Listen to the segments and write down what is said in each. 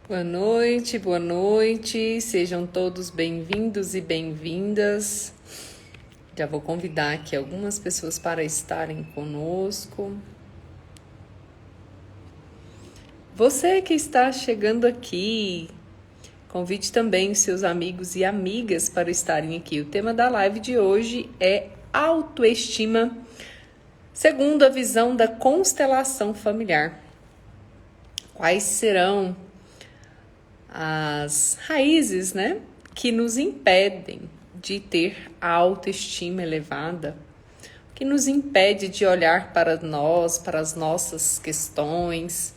Boa noite, sejam todos bem-vindos e bem-vindas. Já vou convidar aqui algumas pessoas para estarem conosco. Você que está chegando aqui, convide também os seus amigos e amigas para estarem aqui. O tema da live de hoje é autoestima, segundo a visão da constelação familiar. Quais serão as raízes, né, que nos impedem de ter a autoestima elevada, que nos impede de olhar para nós, para as nossas questões.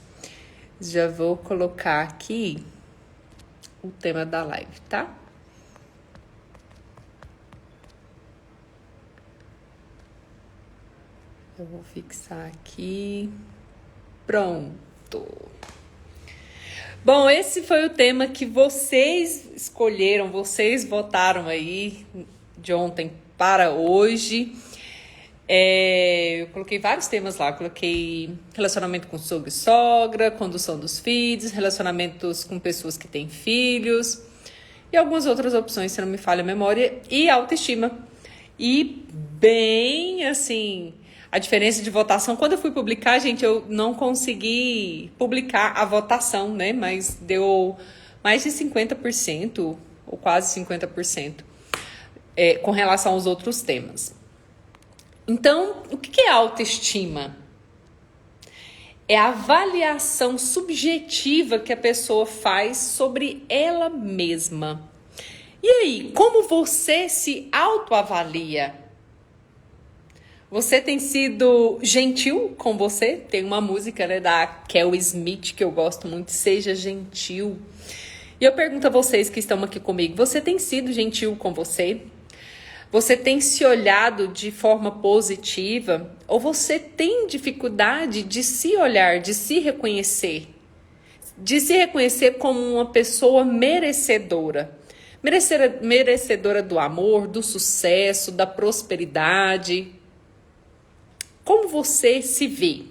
Já vou colocar aqui o tema da live, tá? Eu vou fixar aqui. Pronto. Bom, esse foi o tema que vocês escolheram, vocês votaram aí de ontem para hoje. Eu coloquei vários temas lá, coloquei relacionamento com sogro e sogra, condução dos filhos, relacionamentos com pessoas que têm filhos e algumas outras opções, se não me falha a memória, e autoestima. E bem assim, a diferença de votação, quando eu fui publicar, gente, eu não consegui publicar a votação, né? Mas deu mais de 50%, ou quase 50%, com relação aos outros temas. Então, o que é autoestima? É a avaliação subjetiva que a pessoa faz sobre ela mesma. E aí, como você se autoavalia? Você tem sido gentil com você? Tem uma música, né, da Kel Smith que eu gosto muito, Seja Gentil. E eu pergunto a vocês que estão aqui comigo, você tem sido gentil com você? Você tem se olhado de forma positiva? Ou você tem dificuldade de se olhar, de se reconhecer? De se reconhecer como uma pessoa merecedora? Merecedora do amor, do sucesso, da prosperidade? Como você se vê?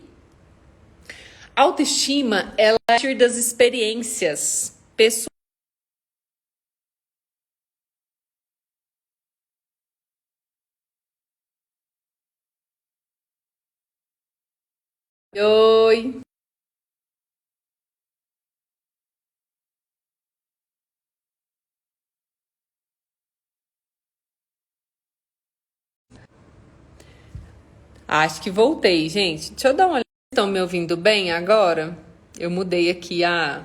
Autoestima, ela é a partir das experiências pessoais. Oi. Acho que voltei, gente. Deixa eu dar uma olhada. Estão me ouvindo bem agora? Eu mudei aqui a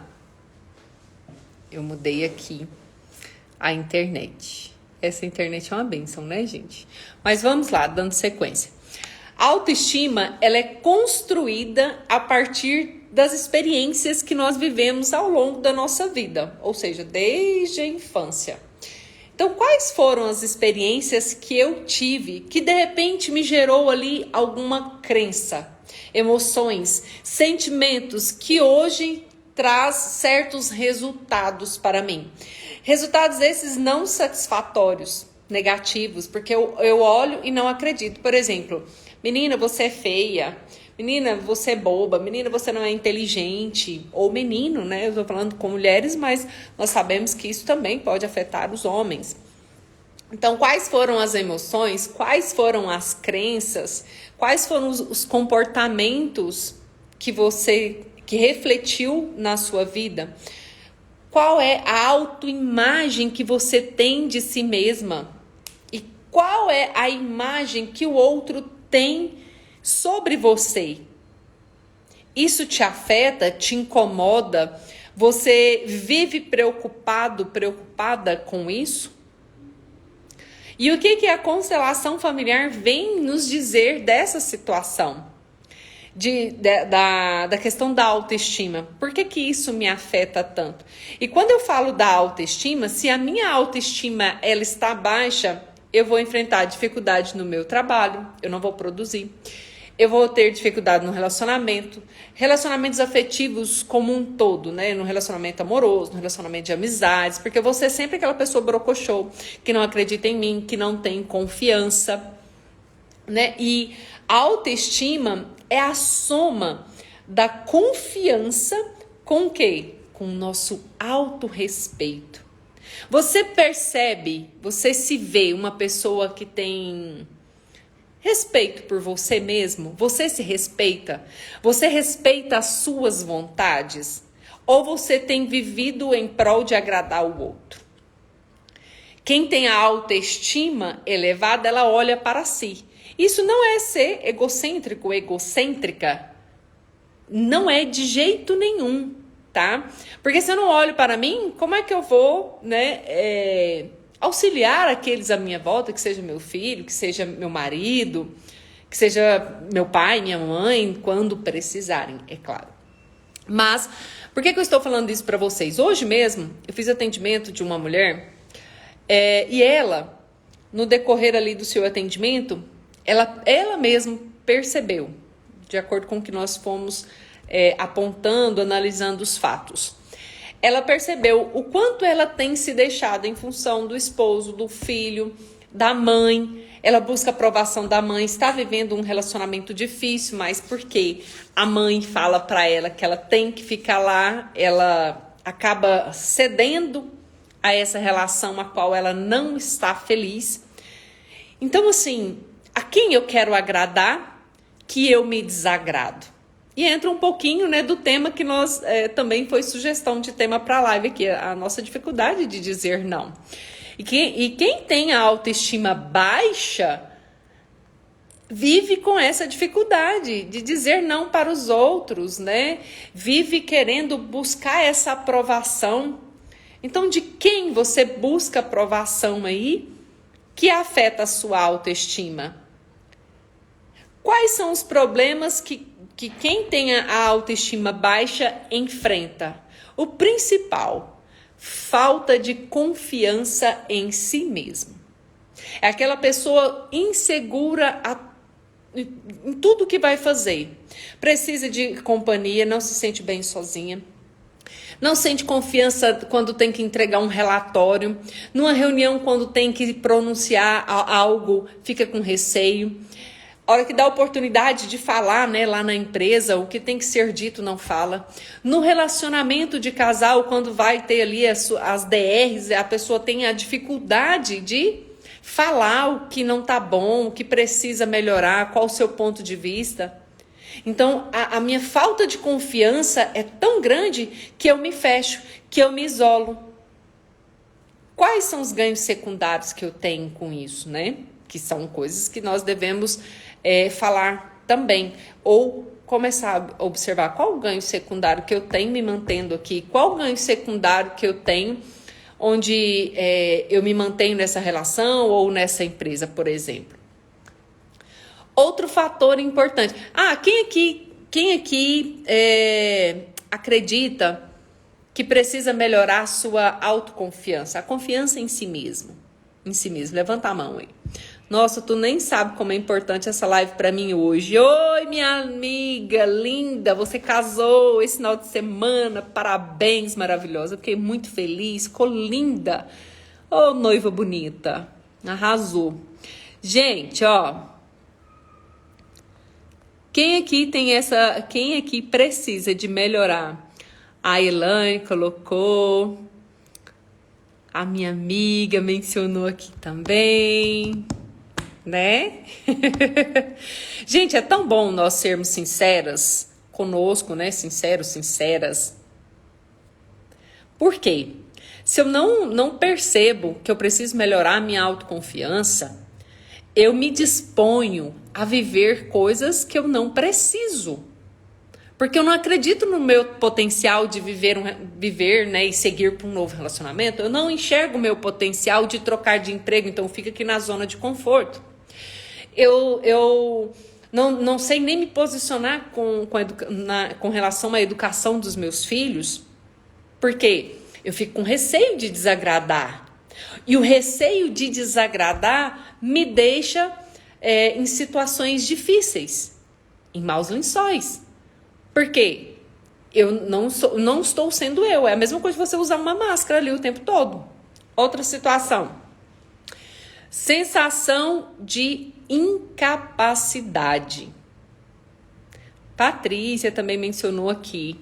internet. Essa internet é uma bênção, né, gente? Mas vamos lá, dando sequência. A autoestima, ela é construída a partir das experiências que nós vivemos ao longo da nossa vida, ou seja, desde a infância. Então, quais foram as experiências que eu tive que de repente me gerou ali alguma crença, emoções, sentimentos que hoje traz certos resultados para mim? Resultados esses não satisfatórios, negativos, porque eu olho e não acredito. Por exemplo, menina, você é feia. Menina, você é boba. Menina, você não é inteligente. Ou menino, né? Eu tô falando com mulheres, mas nós sabemos que isso também pode afetar os homens. Então, quais foram as emoções? Quais foram as crenças? Quais foram os comportamentos que refletiu na sua vida? Qual é a autoimagem que você tem de si mesma? E qual é a imagem que o outro tem sobre você? Isso te afeta, te incomoda? Você vive preocupada com isso? E o que a constelação familiar vem nos dizer dessa situação? Da questão da autoestima. Por que isso me afeta tanto? E quando eu falo da autoestima, se a minha autoestima ela está baixa, eu vou enfrentar dificuldade no meu trabalho, eu não vou produzir. Eu vou ter dificuldade no relacionamento, relacionamentos afetivos como um todo, né? No relacionamento amoroso, no relacionamento de amizades, porque eu vou ser sempre aquela pessoa brocochô, que não acredita em mim, que não tem confiança, né? E a autoestima é a soma da confiança com o quê? com o nosso autorrespeito. Você percebe, você se vê uma pessoa que tem respeito por você mesmo? Você se respeita? Você respeita as suas vontades? Ou você tem vivido em prol de agradar o outro? Quem tem a autoestima elevada, ela olha para si. Isso não é ser egocêntrico, egocêntrica. Não é de jeito nenhum, tá? Porque se eu não olho para mim, como é que eu vou, auxiliar aqueles à minha volta, que seja meu filho, que seja meu marido, que seja meu pai, minha mãe, quando precisarem, é claro. Mas, por que eu estou falando isso para vocês? Hoje mesmo, eu fiz atendimento de uma mulher, e ela, no decorrer ali do seu atendimento, ela mesma percebeu, de acordo com o que nós fomos apontando, analisando os fatos. Ela percebeu o quanto ela tem se deixado em função do esposo, do filho, da mãe. Ela busca a aprovação da mãe, está vivendo um relacionamento difícil, mas porque a mãe fala para ela que ela tem que ficar lá, ela acaba cedendo a essa relação a qual ela não está feliz. Então, assim, a quem eu quero agradar, que eu me desagrado. E entra um pouquinho, do tema que nós também foi sugestão de tema para a live aqui, a nossa dificuldade de dizer não. E quem tem a autoestima baixa vive com essa dificuldade de dizer não para os outros, Vive querendo buscar essa aprovação. Então, de quem você busca aprovação aí que afeta a sua autoestima? Quais são os problemas que quem tem a autoestima baixa enfrenta? O principal, falta de confiança em si mesmo. É aquela pessoa insegura em tudo que vai fazer. Precisa de companhia, não se sente bem sozinha. Não sente confiança quando tem que entregar um relatório. Numa reunião, quando tem que pronunciar algo, fica com receio. A hora que dá a oportunidade de falar, lá na empresa, o que tem que ser dito não fala. No relacionamento de casal, quando vai ter ali as DRs, a pessoa tem a dificuldade de falar o que não tá bom, o que precisa melhorar, qual o seu ponto de vista. Então, a minha falta de confiança é tão grande que eu me fecho, que eu me isolo. Quais são os ganhos secundários que eu tenho com isso, Que são coisas que nós devemos falar também. Ou começar a observar qual o ganho secundário que eu tenho me mantendo aqui, qual o ganho secundário que eu tenho onde eu me mantenho nessa relação ou nessa empresa, por exemplo. Outro fator importante. Quem aqui acredita que precisa melhorar a sua autoconfiança? A confiança em si mesmo. Em si mesmo. Levanta a mão aí. Nossa, tu nem sabe como é importante essa live pra mim hoje. Oi, minha amiga linda. Você casou esse final de semana. Parabéns, maravilhosa. Eu fiquei muito feliz. Ficou linda. Ô, noiva bonita. Arrasou. Gente, ó. Quem aqui precisa de melhorar? A Elaine colocou. A minha amiga mencionou aqui também, Gente, é tão bom nós sermos sinceras conosco, Sinceros, sinceras. Por quê? Se eu não percebo que eu preciso melhorar a minha autoconfiança, eu me disponho a viver coisas que eu não preciso. Porque eu não acredito no meu potencial de viver e seguir para um novo relacionamento. Eu não enxergo o meu potencial de trocar de emprego, então fica aqui na zona de conforto. Eu não sei nem me posicionar com relação à educação dos meus filhos, porque eu fico com receio de desagradar. E o receio de desagradar me deixa em situações difíceis, em maus lençóis. Por quê? Eu não estou sendo eu. É a mesma coisa que você usar uma máscara ali o tempo todo. Outra situação. Sensação de incapacidade. Patrícia também mencionou aqui.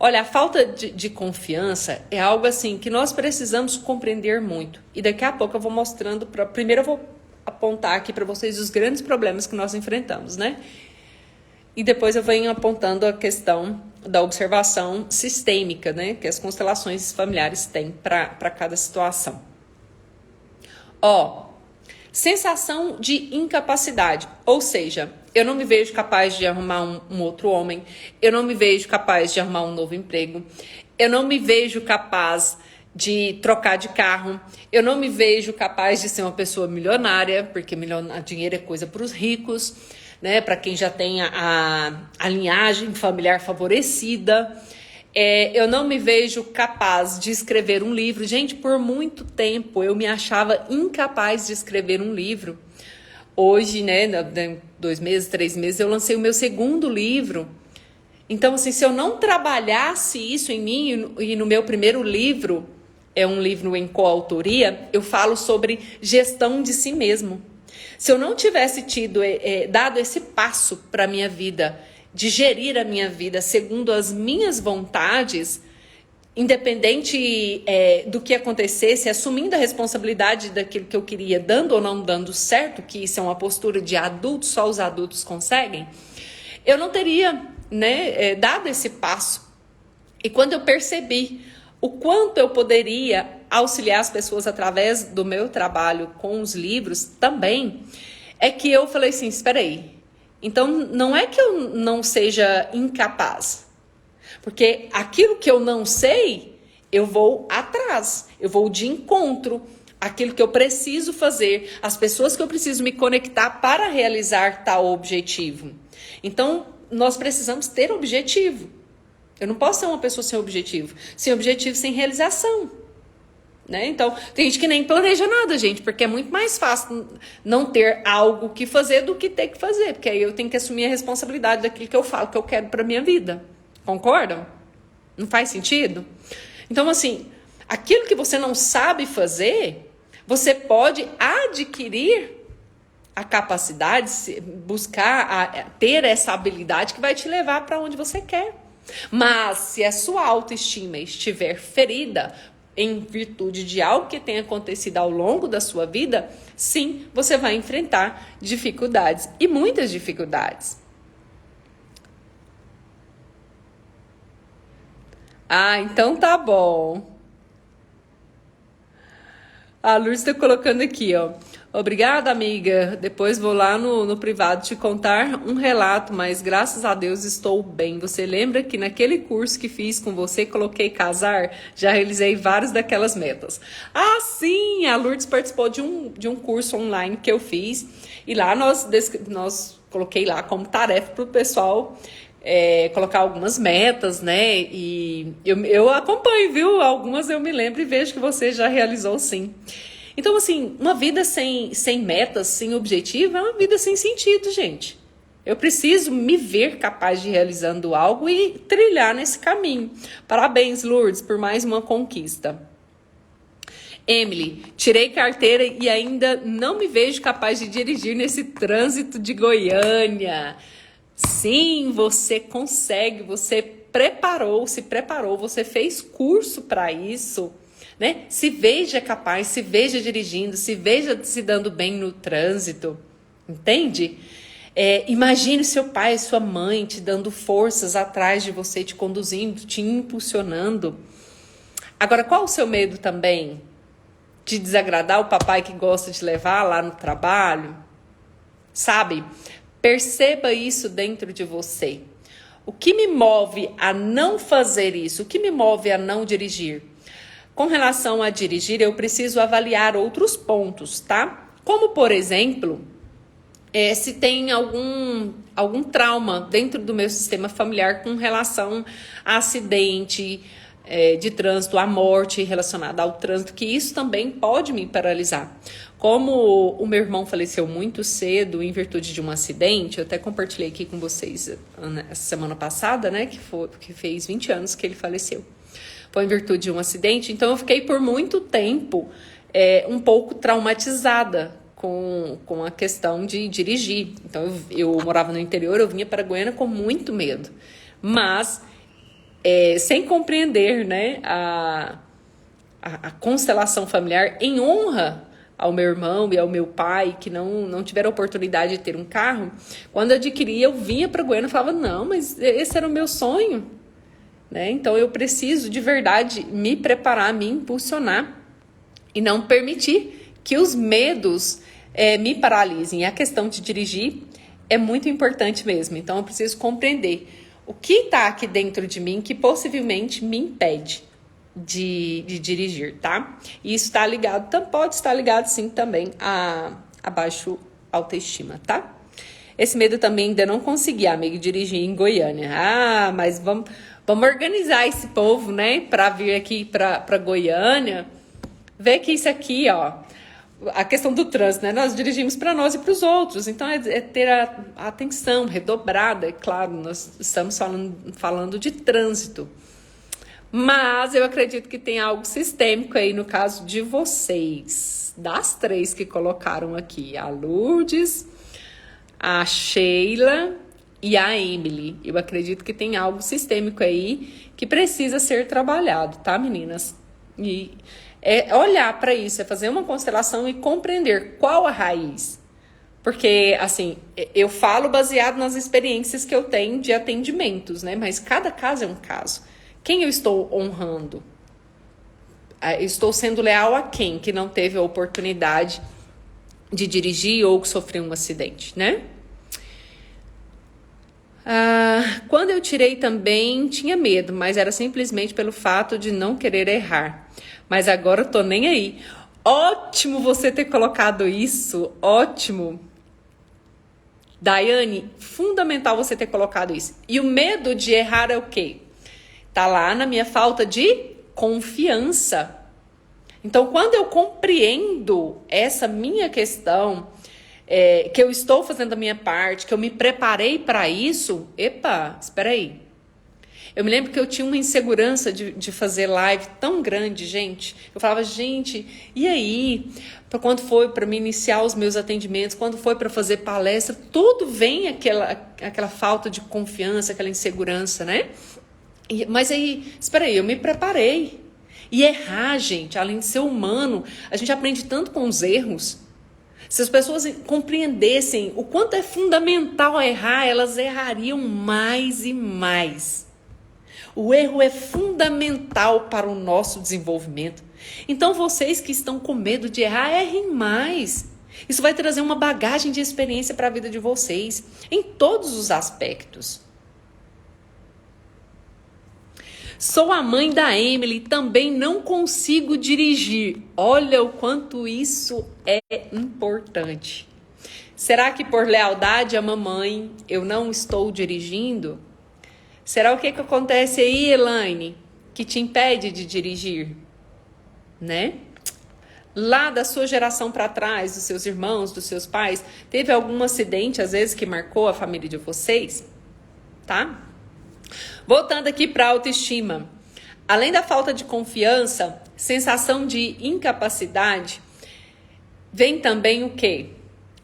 Olha, a falta de confiança é algo assim que nós precisamos compreender muito. E daqui a pouco eu vou mostrando, primeiro eu vou apontar aqui para vocês os grandes problemas que nós enfrentamos, né? E depois eu venho apontando a questão da observação sistêmica, né? Que as constelações familiares têm para cada situação. Ó, sensação de incapacidade, ou seja, eu não me vejo capaz de arrumar um outro homem, eu não me vejo capaz de arrumar um novo emprego, eu não me vejo capaz de trocar de carro, eu não me vejo capaz de ser uma pessoa milionária, porque dinheiro é coisa para os ricos, né? Para quem já tem a linhagem familiar favorecida. Eu não me vejo capaz de escrever um livro. Gente, por muito tempo eu me achava incapaz de escrever um livro. Hoje, né, 2 meses, 3 meses, eu lancei o meu segundo livro. Então, assim, se eu não trabalhasse isso em mim, e no meu primeiro livro, é um livro em coautoria, eu falo sobre gestão de si mesmo. Se eu não tivesse dado esse passo para a minha vida, de gerir a minha vida segundo as minhas vontades, independente do que acontecesse, assumindo a responsabilidade daquilo que eu queria, dando ou não dando certo, que isso é uma postura de adulto, só os adultos conseguem, eu não teria, né, dado esse passo. E quando eu percebi o quanto eu poderia auxiliar as pessoas através do meu trabalho com os livros também, é que eu falei assim, espera aí, então não é que eu não seja incapaz, porque aquilo que eu não sei, eu vou atrás, eu vou de encontro àquilo que eu preciso fazer, as pessoas que eu preciso me conectar para realizar tal objetivo. Então, nós precisamos ter objetivo. Eu não posso ser uma pessoa sem objetivo, sem realização. Né? Então, tem gente que nem planeja nada, gente, porque é muito mais fácil não ter algo que fazer do que ter que fazer, porque aí eu tenho que assumir a responsabilidade daquilo que eu falo que eu quero para minha vida. Concordam? Não faz sentido? Então, assim, aquilo que você não sabe fazer, você pode adquirir a capacidade, buscar ter essa habilidade que vai te levar para onde você quer. Mas se a sua autoestima estiver ferida em virtude de algo que tenha acontecido ao longo da sua vida, sim, você vai enfrentar dificuldades e muitas dificuldades. Ah, então tá bom. A Lourdes está colocando aqui, ó. Obrigada, amiga. Depois vou lá no privado te contar um relato, mas graças a Deus estou bem. Você lembra que naquele curso que fiz com você, coloquei casar? Já realizei várias daquelas metas. Ah, sim! A Lourdes participou de um curso online que eu fiz. E lá nós coloquei lá como tarefa para o pessoal colocar algumas metas, né? E eu acompanho, viu? Algumas eu me lembro e vejo que você já realizou, sim. Então, assim, uma vida sem metas, sem objetivo, é uma vida sem sentido, gente. Eu preciso me ver capaz de realizando algo e trilhar nesse caminho. Parabéns, Lourdes, por mais uma conquista. Emily, tirei carteira e ainda não me vejo capaz de dirigir nesse trânsito de Goiânia. Sim, você consegue, você se preparou, você fez curso para isso. Né? Se veja capaz, se veja dirigindo, se veja se dando bem no trânsito, entende? Imagine seu pai, sua mãe te dando forças atrás de você, te conduzindo, te impulsionando. Agora, qual o seu medo também? De desagradar o papai que gosta de levar lá no trabalho? Sabe? Perceba isso dentro de você. O que me move a não fazer isso? O que me move a não dirigir? Com relação a dirigir, eu preciso avaliar outros pontos, tá? Como, por exemplo, se tem algum trauma dentro do meu sistema familiar com relação a acidente de trânsito, a morte relacionada ao trânsito, que isso também pode me paralisar. Como o meu irmão faleceu muito cedo em virtude de um acidente, eu até compartilhei aqui com vocês essa semana passada, né, que fez 20 anos que ele faleceu. Foi em virtude de um acidente, então eu fiquei por muito tempo um pouco traumatizada com a questão de dirigir. Então eu morava no interior, eu vinha para Goiânia com muito medo. Mas sem compreender, né, a constelação familiar, em honra ao meu irmão e ao meu pai, que não tiveram oportunidade de ter um carro. Quando eu adquiri, eu vinha para Goiânia e falava, não, mas esse era o meu sonho, né? Então eu preciso de verdade me preparar, me impulsionar e não permitir que os medos me paralisem. E a questão de dirigir é muito importante mesmo. Então eu preciso compreender o que está aqui dentro de mim que possivelmente me impede de dirigir, tá? E isso está ligado, pode estar ligado sim também a baixo autoestima, tá? Esse medo também ainda não consegui, amigo, dirigir em Goiânia. Ah, mas vamos organizar esse povo, né? Para vir aqui para Goiânia. Ver que isso aqui, ó, a questão do trânsito, né? Nós dirigimos para nós e para os outros. Então, é ter a atenção redobrada. É claro, nós estamos falando de trânsito. Mas eu acredito que tem algo sistêmico aí no caso de vocês. Das 3 que colocaram aqui. A Lourdes, a Sheila e a Emily. Eu acredito que tem algo sistêmico aí que precisa ser trabalhado, tá, meninas? E é olhar para isso, é fazer uma constelação e compreender qual a raiz. Porque, assim, eu falo baseado nas experiências que eu tenho de atendimentos, né? Mas cada caso é um caso. Quem eu estou honrando? Estou sendo leal a quem que não teve a oportunidade de dirigir ou que sofreu um acidente, né? Quando eu tirei também, tinha medo, mas era simplesmente pelo fato de não querer errar. Mas agora eu tô nem aí. Ótimo você ter colocado isso, ótimo. Daiane, fundamental você ter colocado isso. E o medo de errar é o quê? Tá lá na minha falta de confiança. Então, quando eu compreendo essa minha questão, que eu estou fazendo a minha parte, que eu me preparei para isso, espera aí. Eu me lembro que eu tinha uma insegurança de fazer live tão grande, gente. Eu falava, gente, e aí? Quando foi para me iniciar os meus atendimentos, quando foi para fazer palestra, tudo vem aquela falta de confiança, aquela insegurança, né? Mas aí, espera aí, eu me preparei. E errar, gente, além de ser humano, a gente aprende tanto com os erros. Se as pessoas compreendessem o quanto é fundamental errar, elas errariam mais e mais. O erro é fundamental para o nosso desenvolvimento. Então, vocês que estão com medo de errar, errem mais. Isso vai trazer uma bagagem de experiência para a vida de vocês, em todos os aspectos. Sou a mãe da Emily, também não consigo dirigir. Olha o quanto isso é importante. Será que por lealdade à mamãe eu não estou dirigindo? Será o que acontece aí, Elaine, que te impede de dirigir? Né? Lá da sua geração para trás, dos seus irmãos, dos seus pais, teve algum acidente, às vezes, que marcou a família de vocês? Tá? Voltando aqui para a autoestima. Além da falta de confiança, sensação de incapacidade, vem também o quê?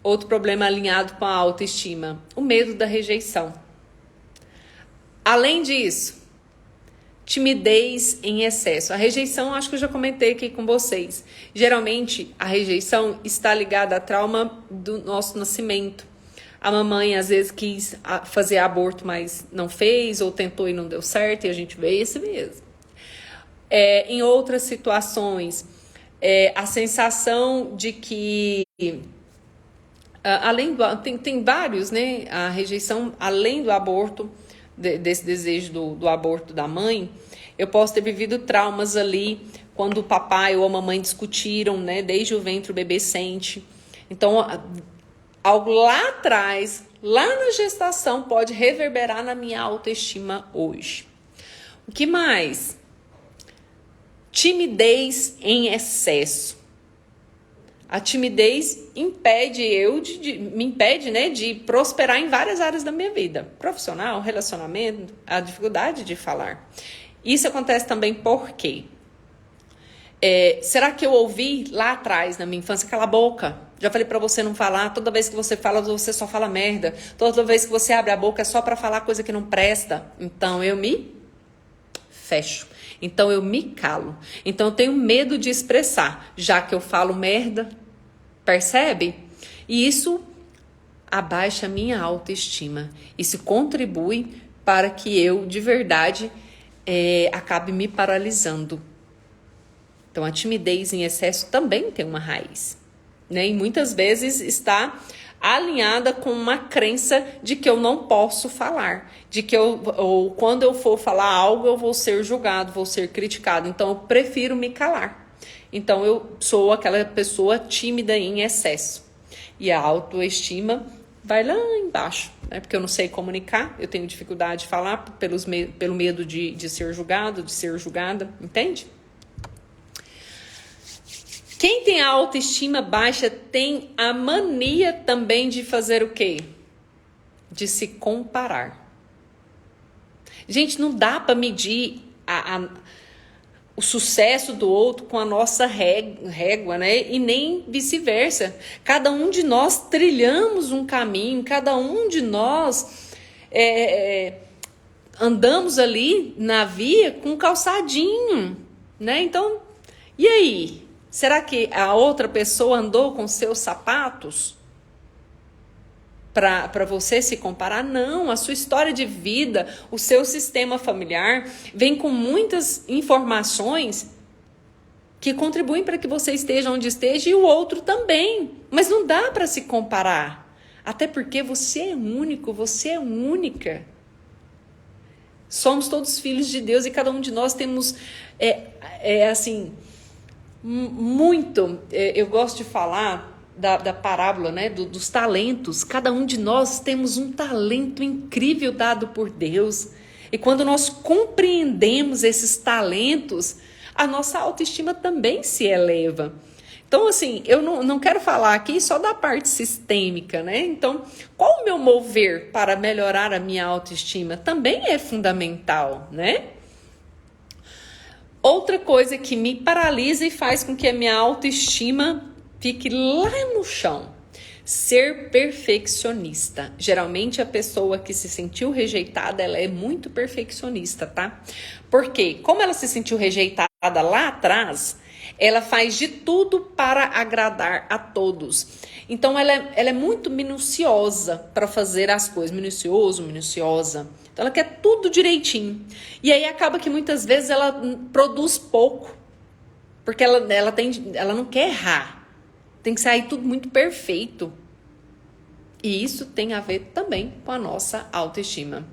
Outro problema alinhado com a autoestima, o medo da rejeição. Além disso, timidez em excesso. A rejeição, acho que eu já comentei aqui com vocês. Geralmente, a rejeição está ligada a trauma do nosso nascimento. A mamãe, às vezes, quis fazer aborto, mas não fez, ou tentou e não deu certo, e a gente vê esse mesmo. Em outras situações, a sensação de que, tem vários, né? A rejeição, além do aborto, desse desejo do aborto da mãe, eu posso ter vivido traumas ali, quando o papai ou a mamãe discutiram, né? Desde o ventre o bebê sente. Então, algo lá atrás, lá na gestação, pode reverberar na minha autoestima hoje. O que mais? Timidez em excesso. A timidez me impede, né, de prosperar em várias áreas da minha vida. Profissional, relacionamento, a dificuldade de falar. Isso acontece também por quê? Será que eu ouvi lá atrás, na minha infância, cala a boca? Já falei pra você não falar, toda vez que você fala, você só fala merda. Toda vez que você abre a boca é só pra falar coisa que não presta. Então eu me fecho. Então eu me calo. Então eu tenho medo de expressar, já que eu falo merda, percebe? E isso abaixa a minha autoestima. Isso contribui para que eu, de verdade, acabe me paralisando. Então a timidez em excesso também tem uma raiz, né? E muitas vezes está alinhada com uma crença de que eu não posso falar, de que ou quando eu for falar algo eu vou ser julgado, vou ser criticado, então eu prefiro me calar. Então eu sou aquela pessoa tímida em excesso e a autoestima vai lá embaixo, né? Porque eu não sei comunicar, eu tenho dificuldade de falar pelo medo de ser julgado, de ser julgada, entende? Quem tem a autoestima baixa tem a mania também de fazer o quê? De se comparar. Gente, não dá para medir o sucesso do outro com a nossa régua, né? E nem vice-versa. Cada um de nós trilhamos um caminho, cada um de nós andamos ali na via com um calçadinho, né? Então, e aí? Será que a outra pessoa andou com seus sapatos para você se comparar? Não, a sua história de vida, o seu sistema familiar vem com muitas informações que contribuem para que você esteja onde esteja e o outro também. Mas não dá para se comparar, até porque você é único, você é única. Somos todos filhos de Deus e cada um de nós temos, assim... muito, eu gosto de falar da parábola, né, dos talentos. Cada um de nós temos um talento incrível dado por Deus, e quando nós compreendemos esses talentos, a nossa autoestima também se eleva. Então, assim, eu não quero falar aqui só da parte sistêmica, né? Então, qual o meu mover para melhorar a minha autoestima? Também é fundamental, né? Outra coisa que me paralisa e faz com que a minha autoestima fique lá no chão. Ser perfeccionista. Geralmente a pessoa que se sentiu rejeitada, ela é muito perfeccionista, tá? Porque como ela se sentiu rejeitada lá atrás, ela faz de tudo para agradar a todos. Então ela é muito minuciosa para fazer as coisas. Minuciosa. Então ela quer tudo direitinho. E aí acaba que muitas vezes ela produz pouco. Porque ela não quer errar. Tem que sair tudo muito perfeito. E isso tem a ver também com a nossa autoestima.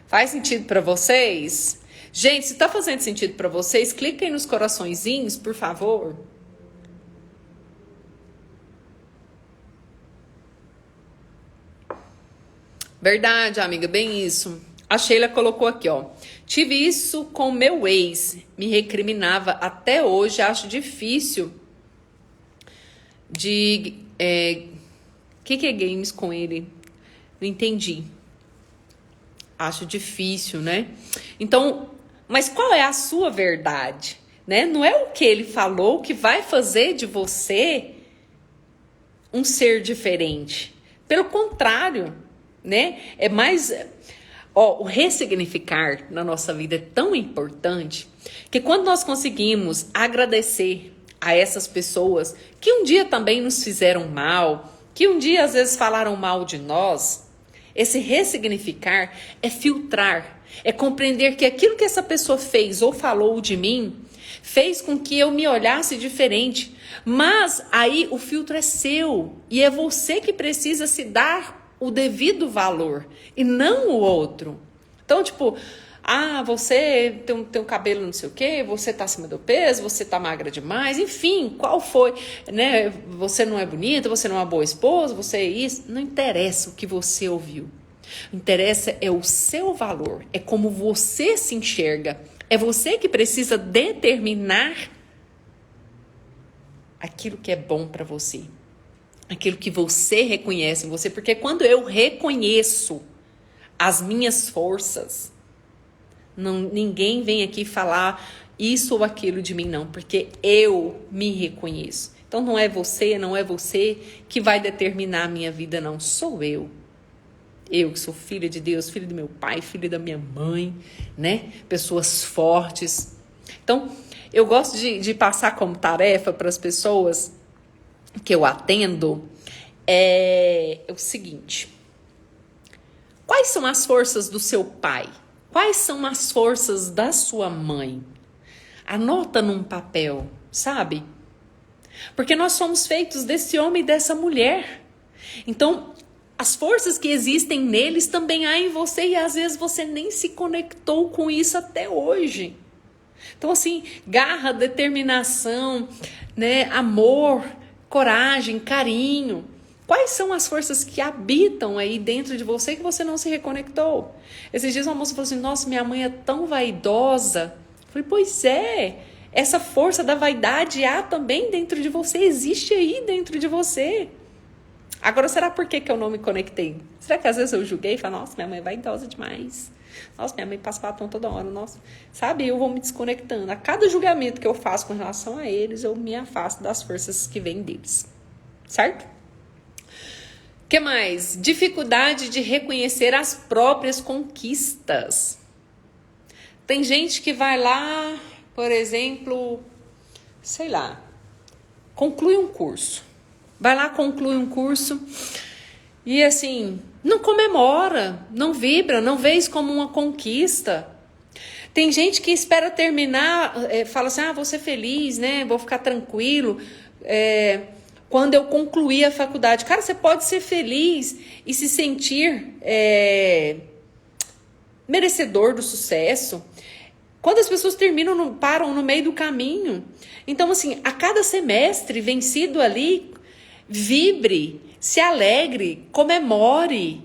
Faz sentido para vocês? Gente, se tá fazendo sentido para vocês, cliquem nos coraçõezinhos, por favor. Verdade, amiga, bem isso. A Sheila colocou aqui, ó. Tive isso com meu ex, me recriminava até hoje, acho difícil de... que é games com ele? Não entendi. Acho difícil, né? Então, mas qual é a sua verdade? Né? Não é o que ele falou que vai fazer de você um ser diferente. Pelo contrário, né? É mais... o ressignificar na nossa vida é tão importante que quando nós conseguimos agradecer a essas pessoas que um dia também nos fizeram mal, que um dia às vezes falaram mal de nós, esse ressignificar é filtrar, é compreender que aquilo que essa pessoa fez ou falou de mim fez com que eu me olhasse diferente, mas aí o filtro é seu e é você que precisa se dar o devido valor e não o outro. Então, tipo, você tem um cabelo não sei o quê, você tá acima do peso, você tá magra demais, enfim, qual foi, né? Você não é bonita, você não é uma boa esposa, você é isso. Não interessa o que você ouviu. O que interessa é o seu valor, é como você se enxerga. É você que precisa determinar aquilo que é bom para você. Aquilo que você reconhece em você, porque quando eu reconheço as minhas forças, ninguém vem aqui falar isso ou aquilo de mim, não, porque eu me reconheço. Então não é você que vai determinar a minha vida, não, sou eu. Eu que sou filha de Deus, filha do meu pai, filha da minha mãe, né? Pessoas fortes. Então, eu gosto de passar como tarefa para as pessoas que eu atendo é o seguinte: quais são as forças do seu pai? Quais são as forças da sua mãe? Anota num papel, sabe? Porque nós somos feitos desse homem e dessa mulher. Então, as forças que existem neles também há em você e às vezes você nem se conectou com isso até hoje. Então, assim, garra, determinação, né, amor, coragem, carinho. Quais são as forças que habitam aí dentro de você que você não se reconectou? Esses dias uma moça falou assim: nossa, minha mãe é tão vaidosa. Eu falei: pois é, essa força da vaidade há também dentro de você, existe aí dentro de você. Agora, será por que eu não me conectei? Será que às vezes eu julguei e falei: nossa, minha mãe é vaidosa demais. Nossa, minha mãe passa batom toda hora. Nossa, sabe, eu vou me desconectando. A cada julgamento que eu faço com relação a eles, eu me afasto das forças que vêm deles. Certo? O que mais? Dificuldade de reconhecer as próprias conquistas. Tem gente que vai lá, por exemplo, sei lá, conclui um curso. Vai lá, conclui um curso e assim, não comemora, não vibra, não vê isso como uma conquista. Tem gente que espera terminar, fala assim: vou ser feliz, né? Vou ficar tranquilo quando eu concluir a faculdade. Cara, você pode ser feliz e se sentir merecedor do sucesso quando as pessoas terminam, param no meio do caminho. Então, assim, a cada semestre vencido ali, vibre, se alegre, comemore.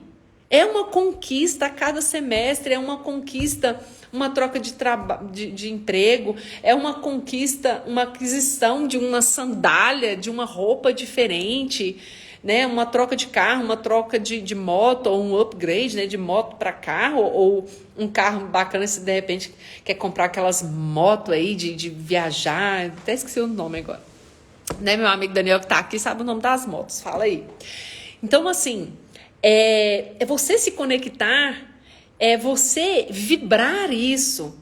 É uma conquista a cada semestre, é uma conquista, uma troca de emprego, é uma conquista, uma aquisição de uma sandália, de uma roupa diferente, né? Uma troca de carro, uma troca de moto, ou um upgrade, né? De moto para carro, ou um carro bacana se de repente quer comprar aquelas motos aí de viajar. Até esqueci o nome agora. Né, meu amigo Daniel que tá aqui sabe o nome das motos, fala aí. Então, assim, é você se conectar, é você vibrar isso.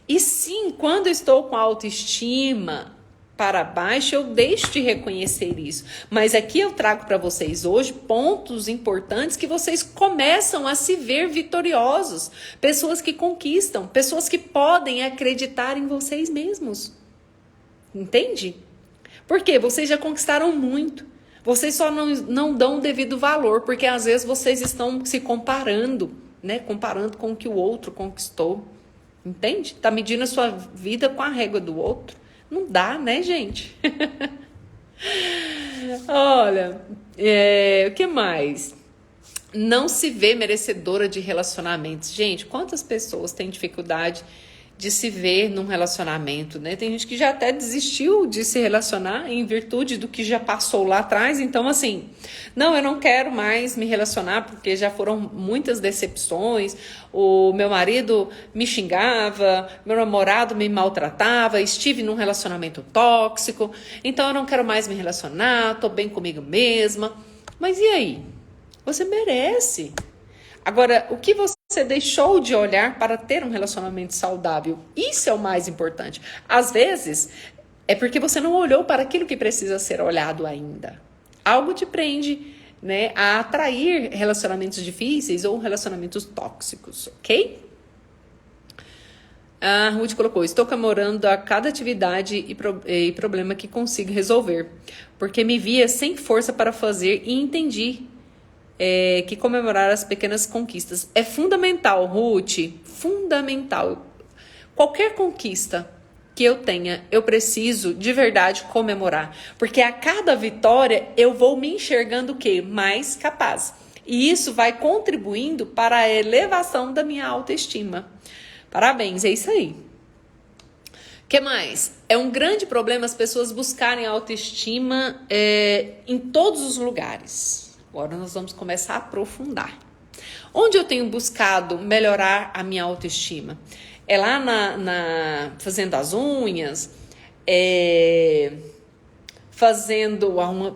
E sim, quando eu estou com a autoestima para baixo, eu deixo de reconhecer isso. Mas aqui eu trago para vocês hoje pontos importantes que vocês começam a se ver vitoriosos. Pessoas que conquistam, pessoas que podem acreditar em vocês mesmos. Entende? Porque vocês já conquistaram muito. Vocês só não dão o devido valor, porque às vezes vocês estão se comparando, né? Comparando com o que o outro conquistou. Entende? Tá medindo a sua vida com a régua do outro. Não dá, né, gente? Olha, o que mais? Não se vê merecedora de relacionamentos. Gente, quantas pessoas têm dificuldade de se ver num relacionamento, né? Tem gente que já até desistiu de se relacionar em virtude do que já passou lá atrás. Então, assim, não, eu não quero mais me relacionar porque já foram muitas decepções. O meu marido me xingava, meu namorado me maltratava, estive num relacionamento tóxico, então eu não quero mais me relacionar, tô bem comigo mesma. Mas e aí? Você merece. Agora, o que você deixou de olhar para ter um relacionamento saudável? Isso é o mais importante. Às vezes, é porque você não olhou para aquilo que precisa ser olhado ainda. Algo te prende, né, a atrair relacionamentos difíceis ou relacionamentos tóxicos, ok? A Ruth colocou: estou comemorando a cada atividade e problema que consigo resolver, porque me via sem força para fazer e entendi que comemorar as pequenas conquistas é fundamental, Ruth, fundamental. Qualquer conquista que eu tenha, eu preciso de verdade comemorar, porque a cada vitória eu vou me enxergando o quê? Mais capaz. E isso vai contribuindo para a elevação da minha autoestima. Parabéns, é isso aí. O que mais? É um grande problema as pessoas buscarem autoestima em todos os lugares. Agora nós vamos começar a aprofundar. Onde eu tenho buscado melhorar a minha autoestima? É lá fazendo as unhas,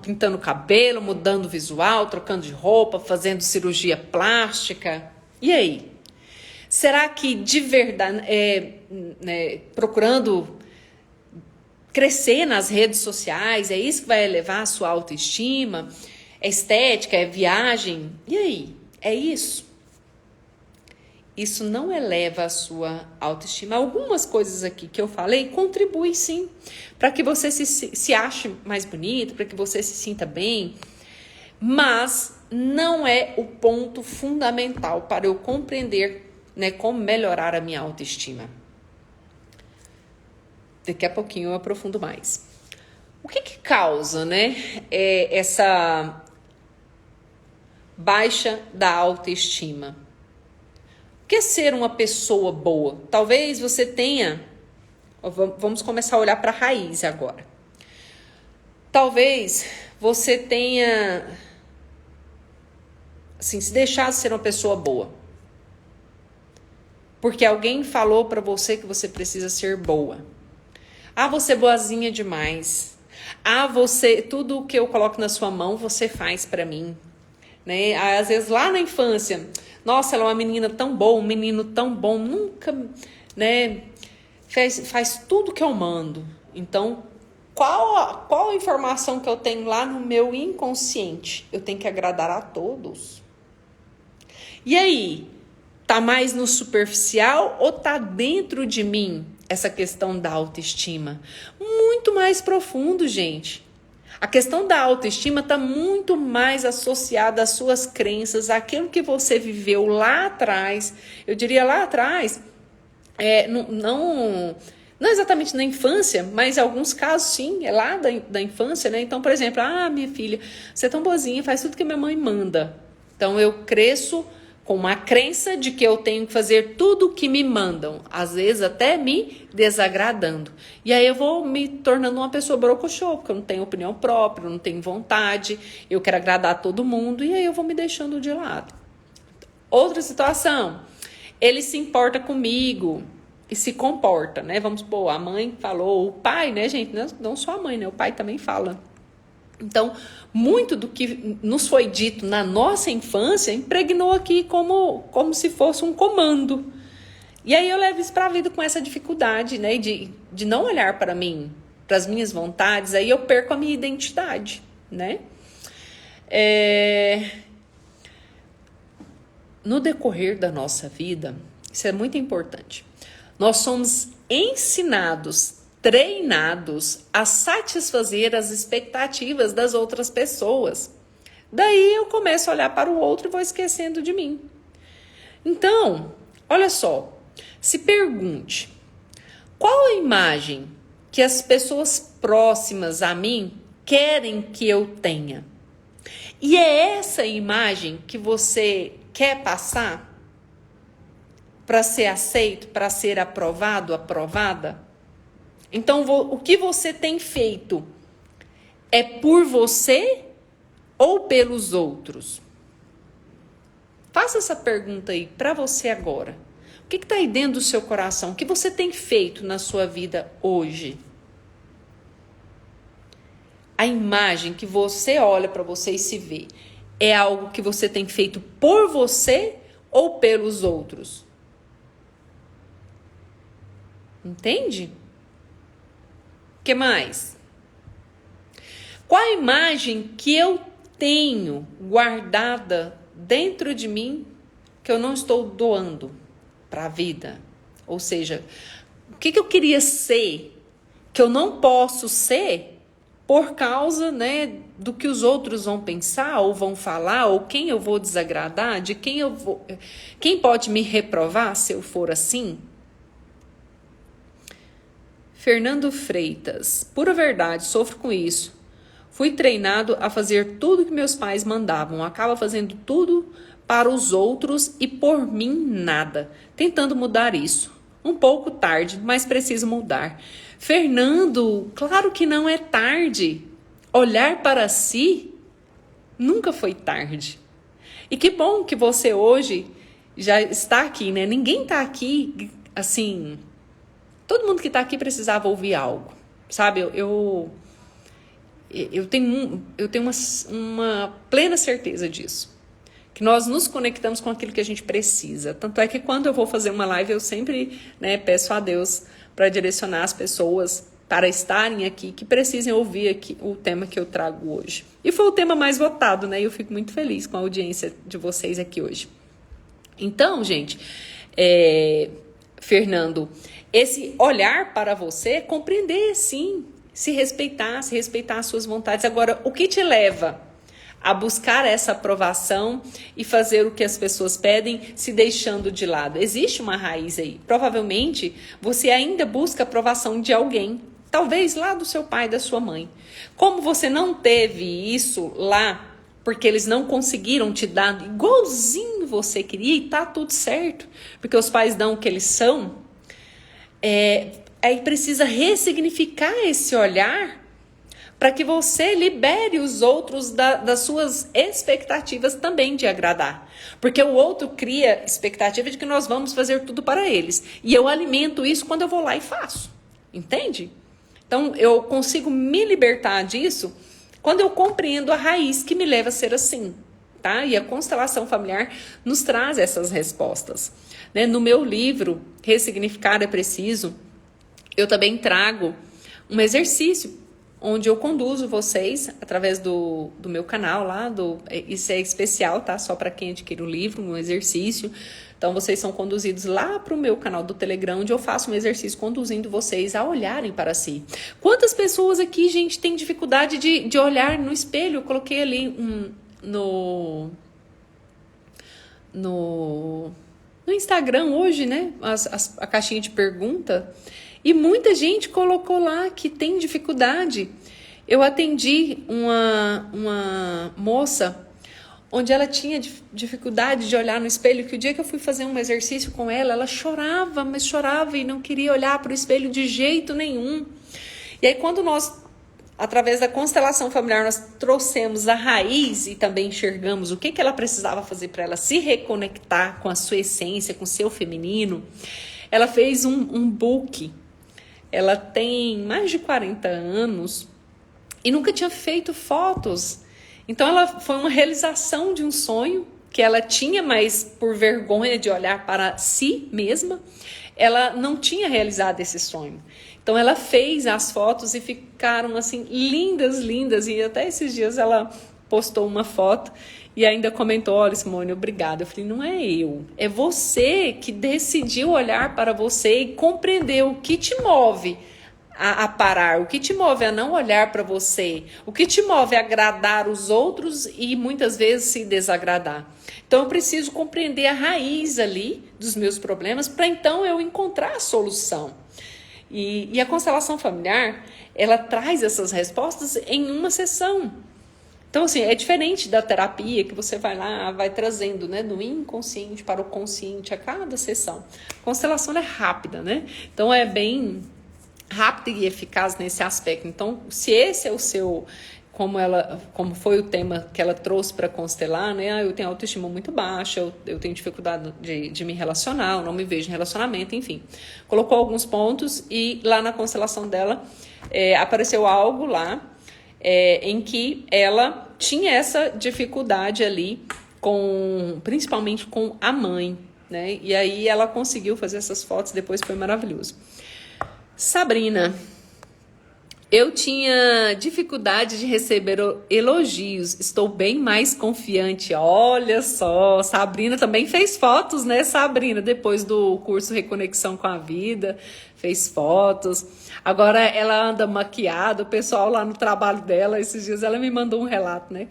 pintando o cabelo, mudando o visual, trocando de roupa, fazendo cirurgia plástica. E aí? Será que de verdade, procurando crescer nas redes sociais, é isso que vai elevar a sua autoestima? É estética, é viagem? E aí? É isso? Isso não eleva a sua autoestima. Algumas coisas aqui que eu falei contribuem sim, para que você se ache mais bonito, para que você se sinta bem, mas não é o ponto fundamental para eu compreender, como melhorar a minha autoestima. Daqui a pouquinho eu aprofundo mais. O que causa, essa baixa da autoestima? O que é ser uma pessoa boa? Talvez você tenha... Vamos começar a olhar para a raiz agora. Talvez você tenha... assim, se deixado de ser uma pessoa boa. Porque alguém falou para você que você precisa ser boa. Ah, você é boazinha demais. Ah, tudo que eu coloco na sua mão, você faz para mim. Às vezes lá na infância... Nossa, ela é uma menina tão boa, um menino tão bom, nunca, faz tudo que eu mando. Então, qual a informação que eu tenho lá no meu inconsciente? Eu tenho que agradar a todos. E aí, tá mais no superficial ou tá dentro de mim essa questão da autoestima? Muito mais profundo, gente. A questão da autoestima está muito mais associada às suas crenças, àquilo que você viveu lá atrás. Eu diria lá atrás, não exatamente na infância, mas em alguns casos sim, é lá da infância, Então, por exemplo, minha filha, você é tão boazinha, faz tudo que minha mãe manda. Então, eu cresço com uma crença de que eu tenho que fazer tudo o que me mandam, às vezes até me desagradando. E aí eu vou me tornando uma pessoa brocochô, porque eu não tenho opinião própria, eu não tenho vontade, eu quero agradar a todo mundo, e aí eu vou me deixando de lado. Outra situação, ele se importa comigo e se comporta, Vamos supor, a mãe falou, o pai, gente, não só a mãe, o pai também fala. Então, muito do que nos foi dito na nossa infância impregnou aqui como se fosse um comando. E aí eu levo isso para a vida com essa dificuldade, de não olhar para mim, para as minhas vontades, aí eu perco a minha identidade, No decorrer da nossa vida, isso é muito importante, nós somos ensinados, treinados a satisfazer as expectativas das outras pessoas. Daí eu começo a olhar para o outro e vou esquecendo de mim. Então, olha só, se pergunte, qual a imagem que as pessoas próximas a mim querem que eu tenha? E é essa imagem que você quer passar para ser aceito, para ser aprovado, aprovada? Então, o que você tem feito é por você ou pelos outros? Faça essa pergunta aí para você agora. O que está aí dentro do seu coração? O que você tem feito na sua vida hoje? A imagem que você olha para você e se vê é algo que você tem feito por você ou pelos outros? Entende? O que mais? Qual a imagem que eu tenho guardada dentro de mim que eu não estou doando para a vida? Ou seja, o que eu queria ser que eu não posso ser por causa, do que os outros vão pensar ou vão falar, ou quem eu vou desagradar, de quem pode me reprovar se eu for assim? Fernando Freitas, pura verdade, sofro com isso. Fui treinado a fazer tudo que meus pais mandavam. Acaba fazendo tudo para os outros e por mim nada. Tentando mudar isso. Um pouco tarde, mas preciso mudar. Fernando, claro que não é tarde. Olhar para si nunca foi tarde. E que bom que você hoje já está aqui, Ninguém está aqui, assim... Todo mundo que está aqui precisava ouvir algo, sabe? eu tenho uma plena certeza disso. Que nós nos conectamos com aquilo que a gente precisa. Tanto é que quando eu vou fazer uma live, eu sempre, né, peço a Deus para direcionar as pessoas para estarem aqui, que precisem ouvir aqui o tema que eu trago hoje. E foi o tema mais votado, né? E eu fico muito feliz com a audiência de vocês aqui hoje. Então, gente, Fernando, esse olhar para você, compreender, sim, se respeitar as suas vontades. Agora, o que te leva a buscar essa aprovação e fazer o que as pessoas pedem, se deixando de lado? Existe uma raiz aí. Provavelmente, você ainda busca a aprovação de alguém. Talvez lá do seu pai, da sua mãe. Como você não teve isso lá, porque eles não conseguiram te dar igualzinho você queria, e tá tudo certo, porque os pais dão o que eles são, aí precisa ressignificar esse olhar para que você libere os outros das suas expectativas também de agradar. Porque o outro cria expectativa de que nós vamos fazer tudo para eles. E eu alimento isso quando eu vou lá e faço. Entende? Então, eu consigo me libertar disso quando eu compreendo a raiz que me leva a ser assim. Tá? E a constelação familiar nos traz essas respostas. Né? No meu livro, Ressignificar é Preciso, eu também trago um exercício onde eu conduzo vocês através do meu canal lá, isso é especial, tá? Só para quem adquire o livro, um exercício. Então, vocês são conduzidos lá para o meu canal do Telegram, onde eu faço um exercício conduzindo vocês a olharem para si. Quantas pessoas aqui, gente, têm dificuldade de olhar no espelho? Eu coloquei ali no Instagram hoje, né? A caixinha de pergunta. E muita gente colocou lá que tem dificuldade. Eu atendi uma moça onde ela tinha dificuldade de olhar no espelho, que o dia que eu fui fazer um exercício com ela, ela chorava, mas chorava e não queria olhar para o espelho de jeito nenhum. E aí quando nós, através da constelação familiar, nós trouxemos a raiz e também enxergamos o que ela precisava fazer para ela se reconectar com a sua essência, com o seu feminino, ela fez um book. Ela tem mais de 40 anos e nunca tinha feito fotos. Então, foi uma realização de um sonho que ela tinha, mas por vergonha de olhar para si mesma, ela não tinha realizado esse sonho. Então, ela fez as fotos e ficaram assim lindas, lindas. E até esses dias ela postou uma foto e ainda comentou: olha, Simone, obrigada. Eu falei: não é eu, é você que decidiu olhar para você e compreender o que te move a parar, o que te move a não olhar para você, o que te move a agradar os outros e muitas vezes se desagradar. Então eu preciso compreender a raiz ali dos meus problemas para então eu encontrar a solução. E a constelação familiar, ela traz essas respostas em uma sessão. Então, assim, é diferente da terapia que você vai lá, vai trazendo, né, do inconsciente para o consciente a cada sessão. A constelação é rápida, né? Então, é bem rápida e eficaz nesse aspecto. Então, se esse é o seu, como foi o tema que ela trouxe para constelar, né? Eu tenho autoestima muito baixa, eu tenho dificuldade de me relacionar, eu não me vejo em relacionamento, enfim. Colocou alguns pontos e lá na constelação dela apareceu algo lá em que ela tinha essa dificuldade ali, principalmente com a mãe, né? E aí ela conseguiu fazer essas fotos, depois foi maravilhoso. Sabrina, eu tinha dificuldade de receber elogios, estou bem mais confiante. Olha só, Sabrina também fez fotos, né, Sabrina? Depois do curso Reconexão com a Vida, fez fotos. Agora ela anda maquiada, o pessoal lá no trabalho dela, esses dias ela me mandou um relato, né?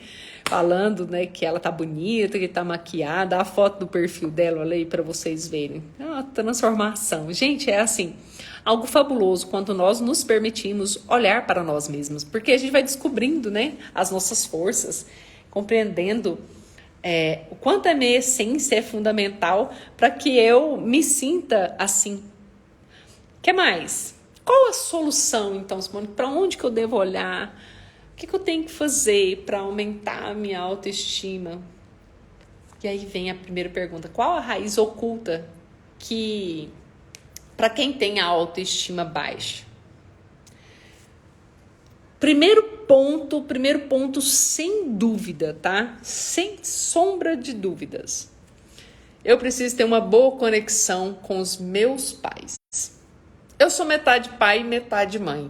Falando, né, que ela tá bonita, que tá maquiada. A foto do perfil dela, olha aí pra vocês verem. É uma transformação. Gente, é assim, algo fabuloso quando nós nos permitimos olhar para nós mesmos, porque a gente vai descobrindo, né, as nossas forças, compreendendo o quanto a minha essência é fundamental para que eu me sinta assim. O que mais? Qual a solução, então, Simone? Para onde que eu devo olhar? O que eu tenho que fazer para aumentar a minha autoestima? E aí vem a primeira pergunta: qual a raiz oculta que, para quem tem a autoestima baixa? Primeiro primeiro ponto sem dúvida, tá? Sem sombra de dúvidas. Eu preciso ter uma boa conexão com os meus pais. Eu sou metade pai e metade mãe.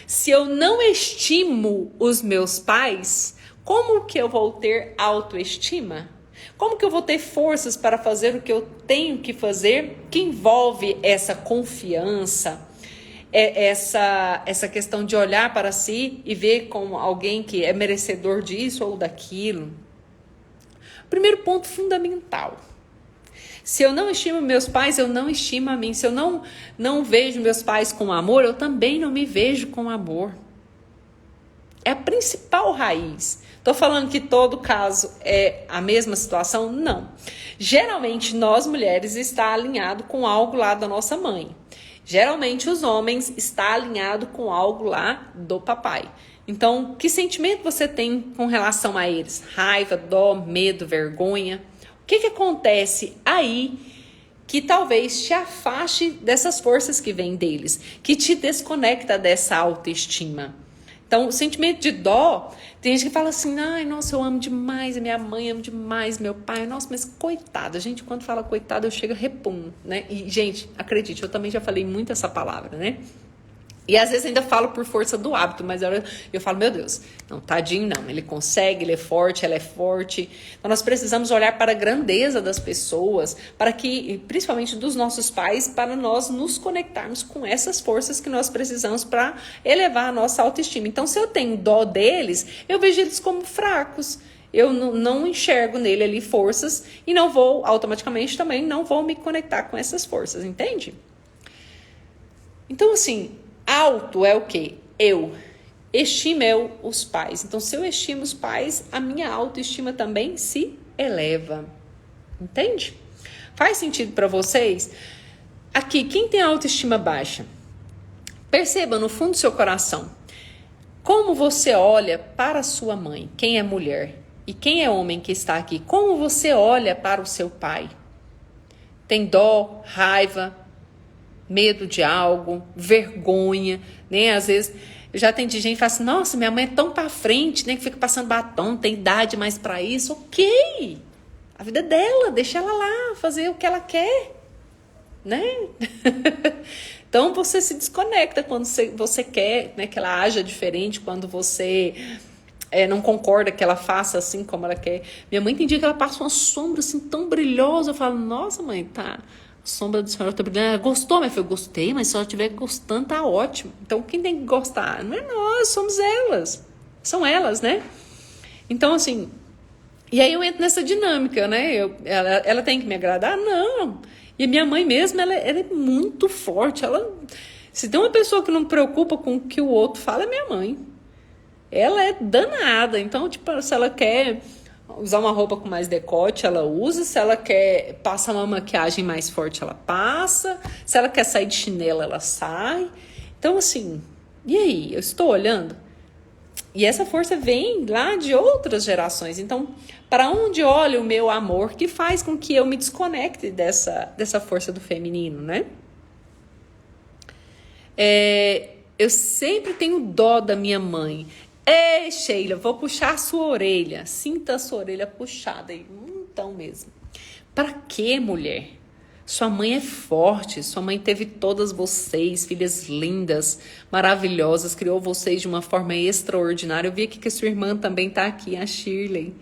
Se eu não estimo os meus pais, como que eu vou ter autoestima? Como que eu vou ter forças para fazer o que eu tenho que fazer, que envolve essa confiança, essa questão de olhar para si e ver como alguém que é merecedor disso ou daquilo? Primeiro ponto fundamental. Se eu não estimo meus pais, eu não estimo a mim. Se eu não vejo meus pais com amor, eu também não me vejo com amor. É a principal raiz. Estou falando que todo caso é a mesma situação? Não. Geralmente, nós mulheres está alinhado com algo lá da nossa mãe. Geralmente, os homens está alinhado com algo lá do papai. Então, que sentimento você tem com relação a eles? Raiva, dó, medo, vergonha? O que acontece aí que talvez te afaste dessas forças que vêm deles, que te desconecta dessa autoestima? Então, o sentimento de dó, tem gente que fala assim, ai, nossa, eu amo demais a minha mãe, amo demais meu pai, nossa, mas coitada, a gente quando fala coitada, eu chego a repum, né? E, gente, acredite, eu também já falei muito essa palavra, né? E às vezes ainda falo por força do hábito, mas eu falo, meu Deus, não, tadinho não, ele consegue, ele é forte, ela é forte. Então nós precisamos olhar para a grandeza das pessoas, para que, principalmente dos nossos pais, para nós nos conectarmos com essas forças que nós precisamos para elevar a nossa autoestima. Então se eu tenho dó deles, eu vejo eles como fracos. Eu não enxergo nele ali forças e não vou, automaticamente também, não vou me conectar com essas forças, entende? Então assim, auto é o quê? Eu. Estima eu os pais. Então, se eu estimo os pais, a minha autoestima também se eleva. Entende? Faz sentido para vocês? Aqui, quem tem autoestima baixa? Perceba no fundo do seu coração. Como você olha para a sua mãe? Quem é mulher? E quem é homem que está aqui? Como você olha para o seu pai? Tem dó, raiva, medo de algo, vergonha, né? Às vezes, eu já atendi gente que fala assim, nossa, minha mãe é tão pra frente, né? Que fica passando batom, tem idade mais pra isso. Ok, a vida dela, deixa ela lá, fazer o que ela quer, né? Então, você se desconecta quando você quer, né, que ela haja diferente, quando você não concorda que ela faça assim como ela quer. Minha mãe tem dia que ela passa uma sombra assim tão brilhosa, eu falo, nossa mãe, tá... sombra do senhor, gostou, minha filha? Eu gostei, mas se ela estiver gostando, tá ótimo. Então, quem tem que gostar? Não é nós, somos elas. São elas, né? Então, assim, e aí eu entro nessa dinâmica, né? Ela tem que me agradar? Não. E a minha mãe mesmo, ela é muito forte. Se tem uma pessoa que não preocupa com o que o outro fala, é minha mãe. Ela é danada. Então, tipo, se ela quer usar uma roupa com mais decote, ela usa. Se ela quer passar uma maquiagem mais forte, ela passa. Se ela quer sair de chinelo, ela sai. Então, assim, e aí? Eu estou olhando? E essa força vem lá de outras gerações. Então, para onde olha o meu amor que faz com que eu me desconecte dessa força do feminino, né? Eu sempre tenho dó da minha mãe. Ei, Sheila, vou puxar a sua orelha. Sinta a sua orelha puxada aí. Então mesmo. Para quê, mulher? Sua mãe é forte. Sua mãe teve todas vocês, filhas lindas, maravilhosas. Criou vocês de uma forma extraordinária. Eu vi aqui que a sua irmã também está aqui, a Shirley.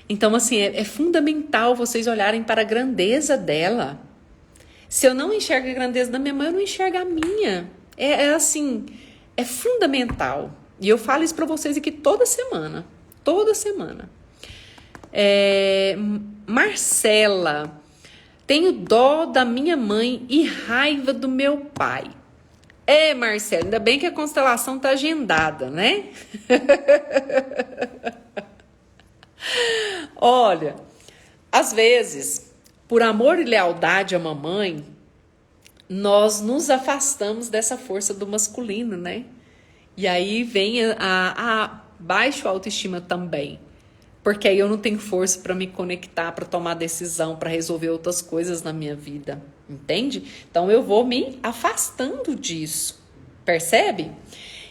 Então, assim, é fundamental vocês olharem para a grandeza dela. Se eu não enxergo a grandeza da minha mãe, eu não enxergo a minha. Assim... é fundamental. E eu falo isso para vocês aqui toda semana. Toda semana. Marcela. Tenho dó da minha mãe e raiva do meu pai. Marcela, ainda bem que a constelação tá agendada, né? Olha, às vezes, por amor e lealdade a mamãe, nós nos afastamos dessa força do masculino, né? E aí vem a baixa autoestima também. Porque aí eu não tenho força para me conectar, para tomar decisão, para resolver outras coisas na minha vida. Entende? Então eu vou me afastando disso. Percebe?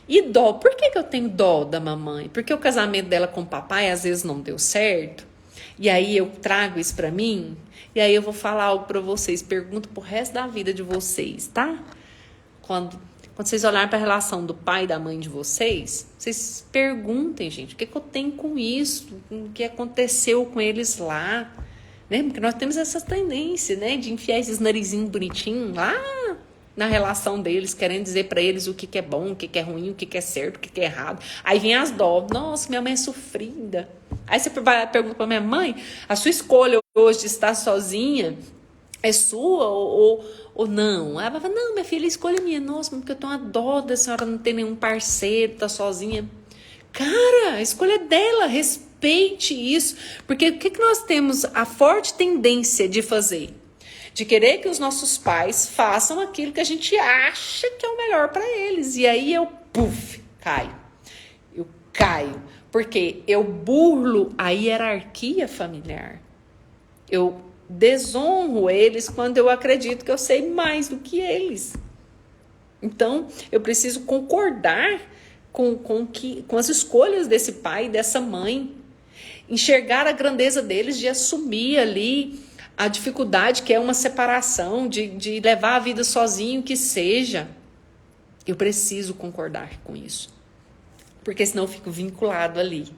E dó, por que eu tenho dó da mamãe? Porque o casamento dela com o papai às vezes não deu certo. E aí eu trago isso pra mim. E aí eu vou falar algo pra vocês. Pergunto pro resto da vida de vocês, tá? Quando vocês olharem pra relação do pai e da mãe de vocês, vocês perguntem, gente, o que eu tenho com isso? O que aconteceu com eles lá? Né? Porque nós temos essa tendência, né? De enfiar esses narizinhos bonitinhos lá na relação deles, querendo dizer pra eles o que é bom, o que é ruim, o que é certo, o que é errado. Aí vem as dó. Nossa, minha mãe é sofrida. Aí você vai perguntar pra minha mãe, a sua escolha hoje de estar sozinha é sua ou não? Ela vai falar, não, minha filha, a escolha é minha. Nossa, porque eu tenho uma dó da senhora não ter nenhum parceiro, tá sozinha. Cara, a escolha é dela, respeite isso. Porque o que nós temos a forte tendência de fazer? De querer que os nossos pais façam aquilo que a gente acha que é o melhor para eles. E aí eu, caio. Eu caio. Porque eu burlo a hierarquia familiar. Eu desonro eles quando eu acredito que eu sei mais do que eles. Então, eu preciso concordar com as escolhas desse pai e dessa mãe. Enxergar a grandeza deles de assumir ali a dificuldade que é uma separação, de levar a vida sozinho, que seja. Eu preciso concordar com isso. Porque senão eu fico vinculado ali.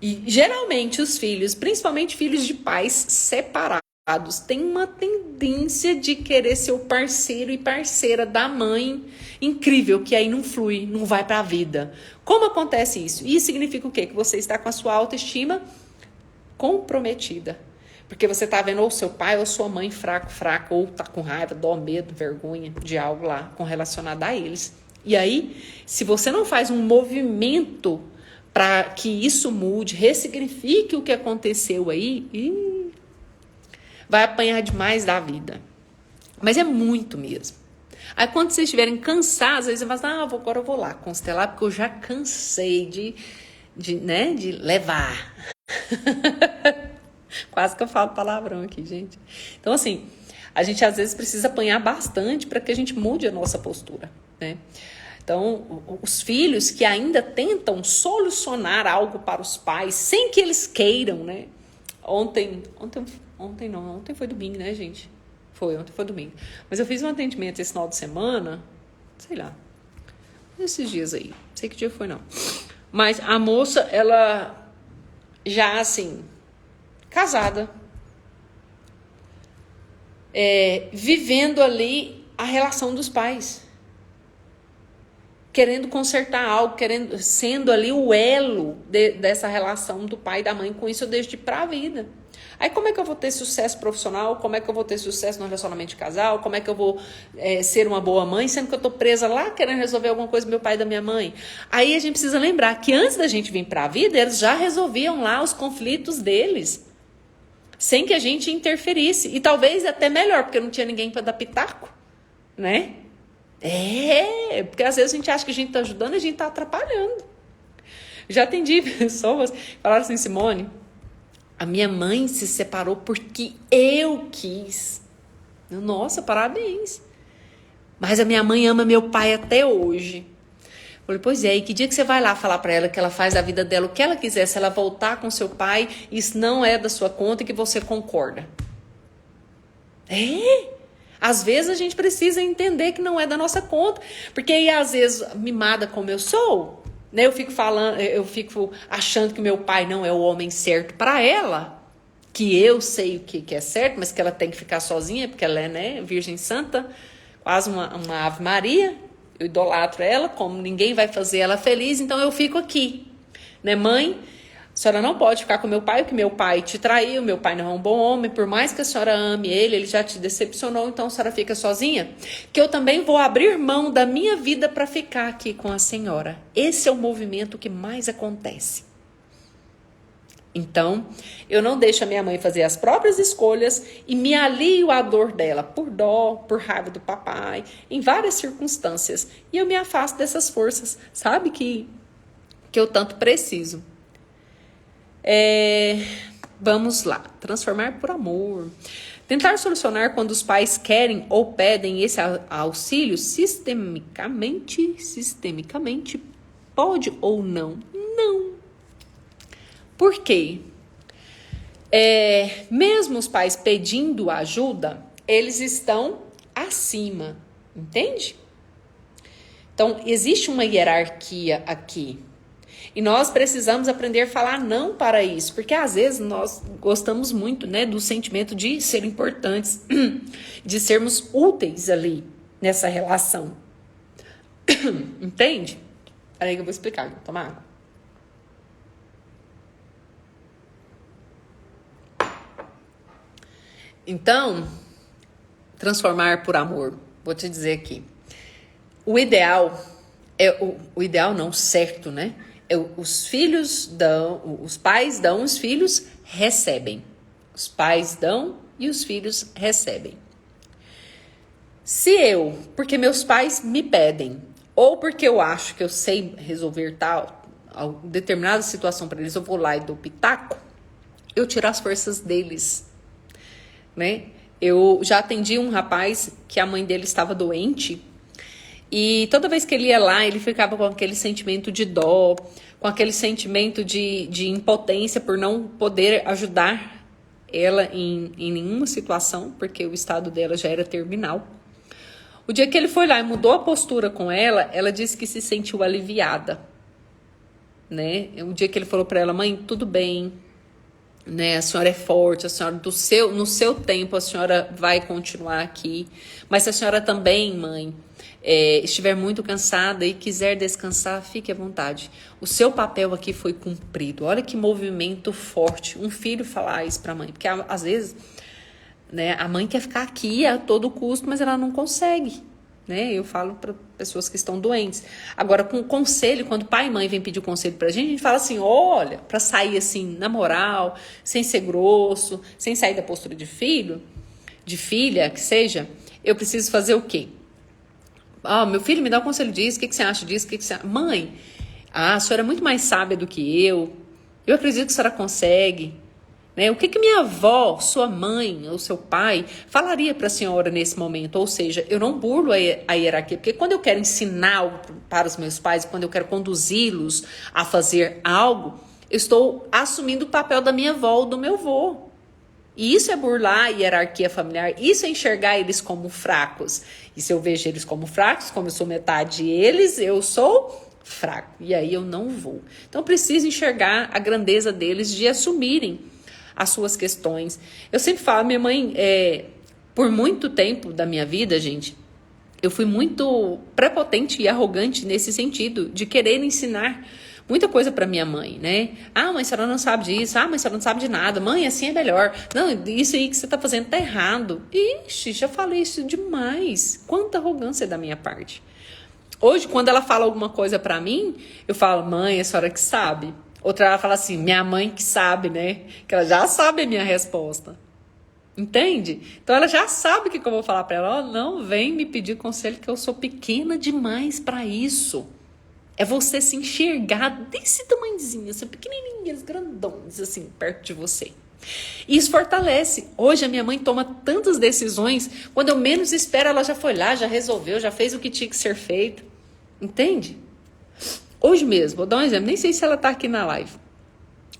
E geralmente os filhos, principalmente filhos de pais separados, têm uma tendência de querer ser o parceiro e parceira da mãe. Incrível, que aí não flui, não vai para a vida. Como acontece isso? Isso significa o quê? Que você está com a sua autoestima comprometida. Porque você está vendo ou seu pai ou sua mãe fraca, ou está com raiva, dó, medo, vergonha de algo lá relacionado a eles. E aí, se você não faz um movimento para que isso mude, ressignifique o que aconteceu aí, vai apanhar demais da vida. Mas é muito mesmo. Aí quando vocês estiverem cansados, aí você vai falar, agora eu vou lá constelar, porque eu já cansei de levar. Quase que eu falo palavrão aqui, gente. Então, assim, a gente às vezes precisa apanhar bastante para que a gente mude a nossa postura, né? Então, os filhos que ainda tentam solucionar algo para os pais, sem que eles queiram, né? Ontem foi domingo, né, gente? Ontem foi domingo. Mas eu fiz um atendimento esse final de semana, sei lá, esses dias aí, não sei que dia foi não. Mas a moça, ela já assim, casada, vivendo ali a relação dos pais, querendo consertar algo, sendo ali o elo dessa relação do pai e da mãe. Com isso eu deixo de ir pra vida. Aí como é que eu vou ter sucesso profissional? Como é que eu vou ter sucesso no relacionamento de casal? Como é que eu vou ser uma boa mãe, sendo que eu tô presa lá querendo resolver alguma coisa do meu pai e da minha mãe? Aí a gente precisa lembrar que antes da gente vir pra vida, eles já resolviam lá os conflitos deles, sem que a gente interferisse. E talvez até melhor, porque não tinha ninguém para dar pitaco, né? Porque às vezes a gente acha que a gente tá ajudando e a gente tá atrapalhando. Já atendi pessoas que falaram assim, Simone, a minha mãe se separou porque eu quis. Nossa, parabéns. Mas a minha mãe ama meu pai até hoje. Falei, pois é, e que dia que você vai lá falar pra ela que ela faz da vida dela o que ela quiser, se ela voltar com seu pai, isso não é da sua conta e que você concorda? Às vezes a gente precisa entender que não é da nossa conta. Porque aí, às vezes, mimada como eu sou, né, eu fico achando que meu pai não é o homem certo para ela, que eu sei o que é certo, mas que ela tem que ficar sozinha, porque ela é, né, Virgem Santa, quase uma Ave Maria. Eu idolatro ela, como ninguém vai fazer ela feliz, então eu fico aqui. Né, mãe? A senhora não pode ficar com meu pai, porque meu pai te traiu, meu pai não é um bom homem, por mais que a senhora ame ele já te decepcionou, então a senhora fica sozinha. Que eu também vou abrir mão da minha vida para ficar aqui com a senhora. Esse é o movimento que mais acontece. Então, eu não deixo a minha mãe fazer as próprias escolhas e me alio à dor dela, por dó, por raiva do papai, em várias circunstâncias. E eu me afasto dessas forças, sabe, que eu tanto preciso. Vamos lá. Transformar por amor. Tentar solucionar quando os pais querem ou pedem esse auxílio sistemicamente, pode ou não? Não. Por quê? Mesmo os pais pedindo ajuda, eles estão acima, entende? Então, existe uma hierarquia aqui. E nós precisamos aprender a falar não para isso, porque às vezes nós gostamos muito, né, do sentimento de ser importantes, de sermos úteis ali nessa relação. Entende? Peraí que eu vou explicar, vou tomar água. Então, transformar por amor. Vou te dizer aqui. O ideal o ideal não, certo, né? Os filhos dão, os pais dão, os filhos recebem. Os pais dão e os filhos recebem. Se eu, porque meus pais me pedem, ou porque eu acho que eu sei resolver tal determinada situação para eles, eu vou lá e dou pitaco, eu tiro as forças deles, né? Eu já atendi um rapaz que a mãe dele estava doente e toda vez que ele ia lá, ele ficava com aquele sentimento de dó, com aquele sentimento de impotência por não poder ajudar ela em nenhuma situação, porque o estado dela já era terminal. O dia que ele foi lá e mudou a postura com ela, ela disse que se sentiu aliviada, né? O dia que ele falou para ela, mãe, tudo bem, né? A senhora é forte, a senhora no seu tempo a senhora vai continuar aqui, mas se a senhora também, mãe, estiver muito cansada e quiser descansar, fique à vontade. O seu papel aqui foi cumprido. Olha que movimento forte. Um filho falar isso para a mãe, porque às vezes, né, a mãe quer ficar aqui a todo custo, mas ela não consegue, né? Eu falo para pessoas que estão doentes. Agora, com conselho, quando pai e mãe vêm pedir conselho pra gente fala assim, olha, para sair assim, na moral, sem ser grosso, sem sair da postura de filho, de filha, que seja, eu preciso fazer o quê? Meu filho, me dá um conselho disso, o que você acha disso? Mãe, a senhora é muito mais sábia do que eu acredito que a senhora consegue, né? O que minha avó, sua mãe ou seu pai falaria para a senhora nesse momento? Ou seja, eu não burlo a hierarquia, porque quando eu quero ensinar algo para os meus pais, quando eu quero conduzi-los a fazer algo, eu estou assumindo o papel da minha avó ou do meu avô. E isso é burlar a hierarquia familiar, isso é enxergar eles como fracos. E se eu vejo eles como fracos, como eu sou metade deles, eu sou fraco. E aí eu não vou. Então eu preciso enxergar a grandeza deles de assumirem as suas questões. Eu sempre falo, minha mãe, por muito tempo da minha vida, gente, eu fui muito prepotente e arrogante nesse sentido, de querer ensinar muita coisa para minha mãe, né? Mãe, a senhora não sabe disso. Mãe, a senhora não sabe de nada. Mãe, assim é melhor. Não, isso aí que você tá fazendo tá errado. Ixi, já falei isso demais. Quanta arrogância da minha parte. Hoje, quando ela fala alguma coisa para mim, eu falo, mãe, a senhora que sabe. Outra ela fala assim, minha mãe que sabe, né? Que ela já sabe a minha resposta. Entende? Então ela já sabe o que eu vou falar para ela. Não vem me pedir conselho que eu sou pequena demais para isso. É você se enxergar desse tamanhozinho, assim, pequenininhas, grandões, assim, perto de você. E isso fortalece. Hoje a minha mãe toma tantas decisões, quando eu menos espero, ela já foi lá, já resolveu, já fez o que tinha que ser feito. Entende? Hoje mesmo, vou dar um exemplo, nem sei se ela tá aqui na live.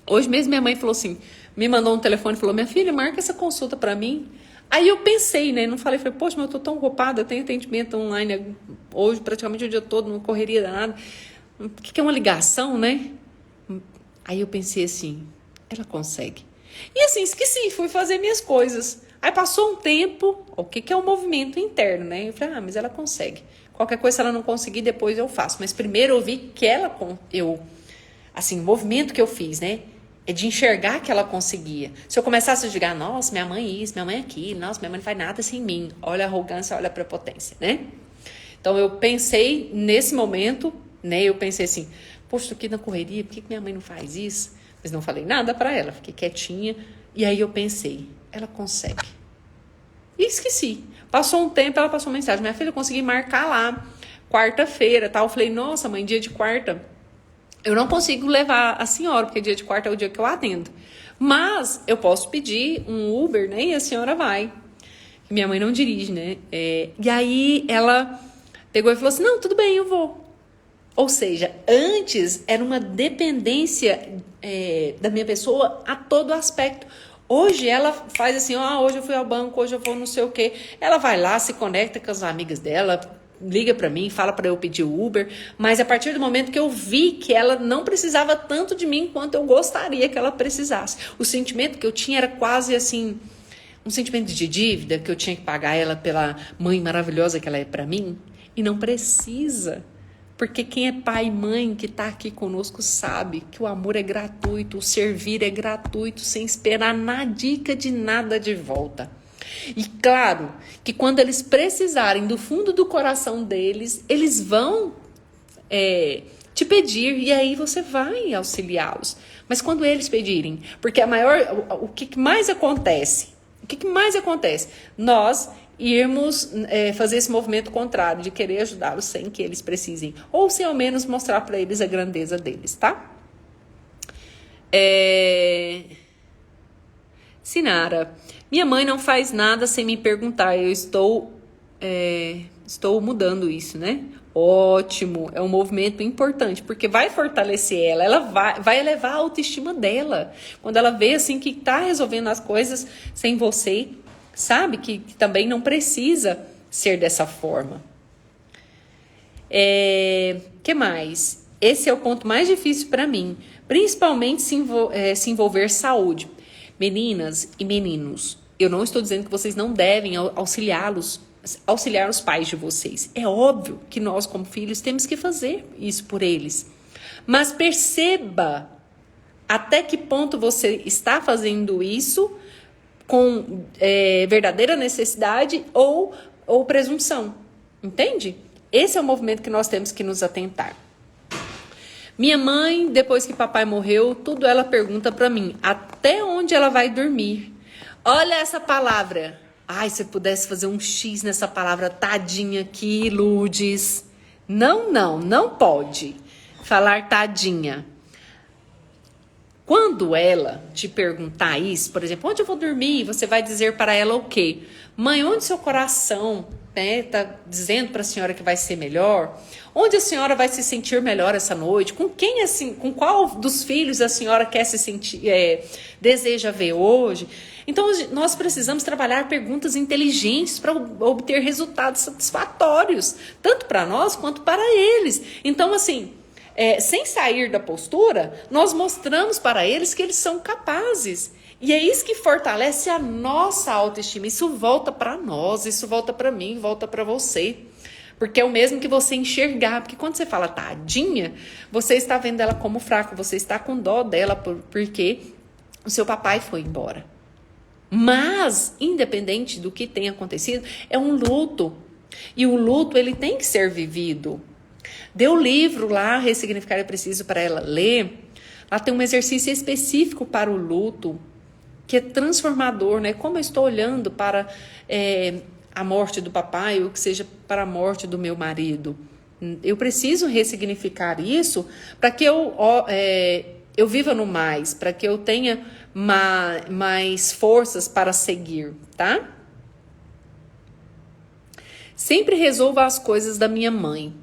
Hoje mesmo minha mãe falou assim, me mandou um telefone e falou, minha filha, marca essa consulta pra mim. Aí eu pensei, né? Não falei, poxa, mas eu tô tão ocupada, eu tenho atendimento online hoje, praticamente o dia todo, não correria danada. O que é uma ligação, né? Aí eu pensei assim, ela consegue. E assim, esqueci, fui fazer minhas coisas. Aí passou um tempo, o que é um movimento interno, né? Eu falei, mas ela consegue. Qualquer coisa, se ela não conseguir, depois eu faço. Mas primeiro eu vi que assim, o movimento que eu fiz, né? É de enxergar que ela conseguia. Se eu começasse a dizer, nossa, minha mãe isso, minha mãe aquilo, nossa, minha mãe não faz nada sem mim. Olha a arrogância, olha a prepotência, né? Então eu pensei nesse momento, né? Eu pensei assim, poxa, tô aqui na correria, por que minha mãe não faz isso? Mas não falei nada pra ela, fiquei quietinha. E aí eu pensei, ela consegue. E esqueci. Passou um tempo, ela passou uma mensagem, minha filha, eu consegui marcar lá, quarta-feira, tal. Eu falei, nossa, mãe, dia de quarta, eu não consigo levar a senhora, porque dia de quarta é o dia que eu atendo. Mas eu posso pedir um Uber, né? E a senhora vai. Minha mãe não dirige, né? E aí ela pegou e falou assim, não, tudo bem, eu vou. Ou seja, antes era uma dependência da minha pessoa a todo aspecto. Hoje ela faz assim, hoje eu fui ao banco, hoje eu vou não sei o quê. Ela vai lá, se conecta com as amigas dela, liga pra mim, fala pra eu pedir o Uber. Mas a partir do momento que eu vi que ela não precisava tanto de mim quanto eu gostaria que ela precisasse. O sentimento que eu tinha era quase assim, um sentimento de dívida, que eu tinha que pagar ela pela mãe maravilhosa que ela é pra mim. E não precisa. Porque quem é pai e mãe que está aqui conosco sabe que o amor é gratuito, o servir é gratuito, sem esperar nadica de nada de volta. E claro que quando eles precisarem do fundo do coração deles, eles vão te pedir e aí você vai auxiliá-los. Mas quando eles pedirem, porque o que mais acontece? O que mais acontece? Nós irmos fazer esse movimento contrário de querer ajudá-los sem que eles precisem, ou sem ao menos mostrar para eles a grandeza deles, tá? Sinara, minha mãe não faz nada sem me perguntar, eu estou mudando isso, né? Ótimo, é um movimento importante, porque vai fortalecer ela vai elevar a autoestima dela, quando ela vê assim que tá resolvendo as coisas sem você, sabe que também não precisa ser dessa forma. Que mais? Esse é o ponto mais difícil para mim, principalmente se envolver saúde. Meninas e meninos, eu não estou dizendo que vocês não devem auxiliar os pais de vocês. É óbvio que nós, como filhos, temos que fazer isso por eles. Mas perceba até que ponto você está fazendo isso com verdadeira necessidade ou presunção. Entende? Esse é o movimento que nós temos que nos atentar. Minha mãe, depois que papai morreu, tudo ela pergunta para mim, até onde ela vai dormir. Olha essa palavra. Ai, se eu pudesse fazer um X nessa palavra, tadinha aqui, Lourdes. Não pode falar tadinha. Quando ela te perguntar isso, por exemplo, onde eu vou dormir? Você vai dizer para ela o quê? Mãe, onde seu coração tá dizendo para a senhora que vai ser melhor? Onde a senhora vai se sentir melhor essa noite? Com quem assim, com qual dos filhos a senhora quer se sentir, deseja ver hoje? Então, nós precisamos trabalhar perguntas inteligentes para obter resultados satisfatórios, tanto para nós quanto para eles. Então, assim, sem sair da postura, nós mostramos para eles que eles são capazes. E é isso que fortalece a nossa autoestima. Isso volta para nós, isso volta para mim, volta para você. Porque é o mesmo que você enxergar. Porque quando você fala tadinha, você está vendo ela como fraca, você está com dó dela porque o seu papai foi embora. Mas, independente do que tenha acontecido, é um luto. E o luto, ele tem que ser vivido. Dê o livro lá, Ressignificar é Preciso, para ela ler. Lá tem um exercício específico para o luto, que é transformador, né? Como eu estou olhando para a morte do papai, ou que seja para a morte do meu marido. Eu preciso ressignificar isso para que eu viva no mais, para que eu tenha mais forças para seguir, tá? Sempre resolva as coisas da minha mãe.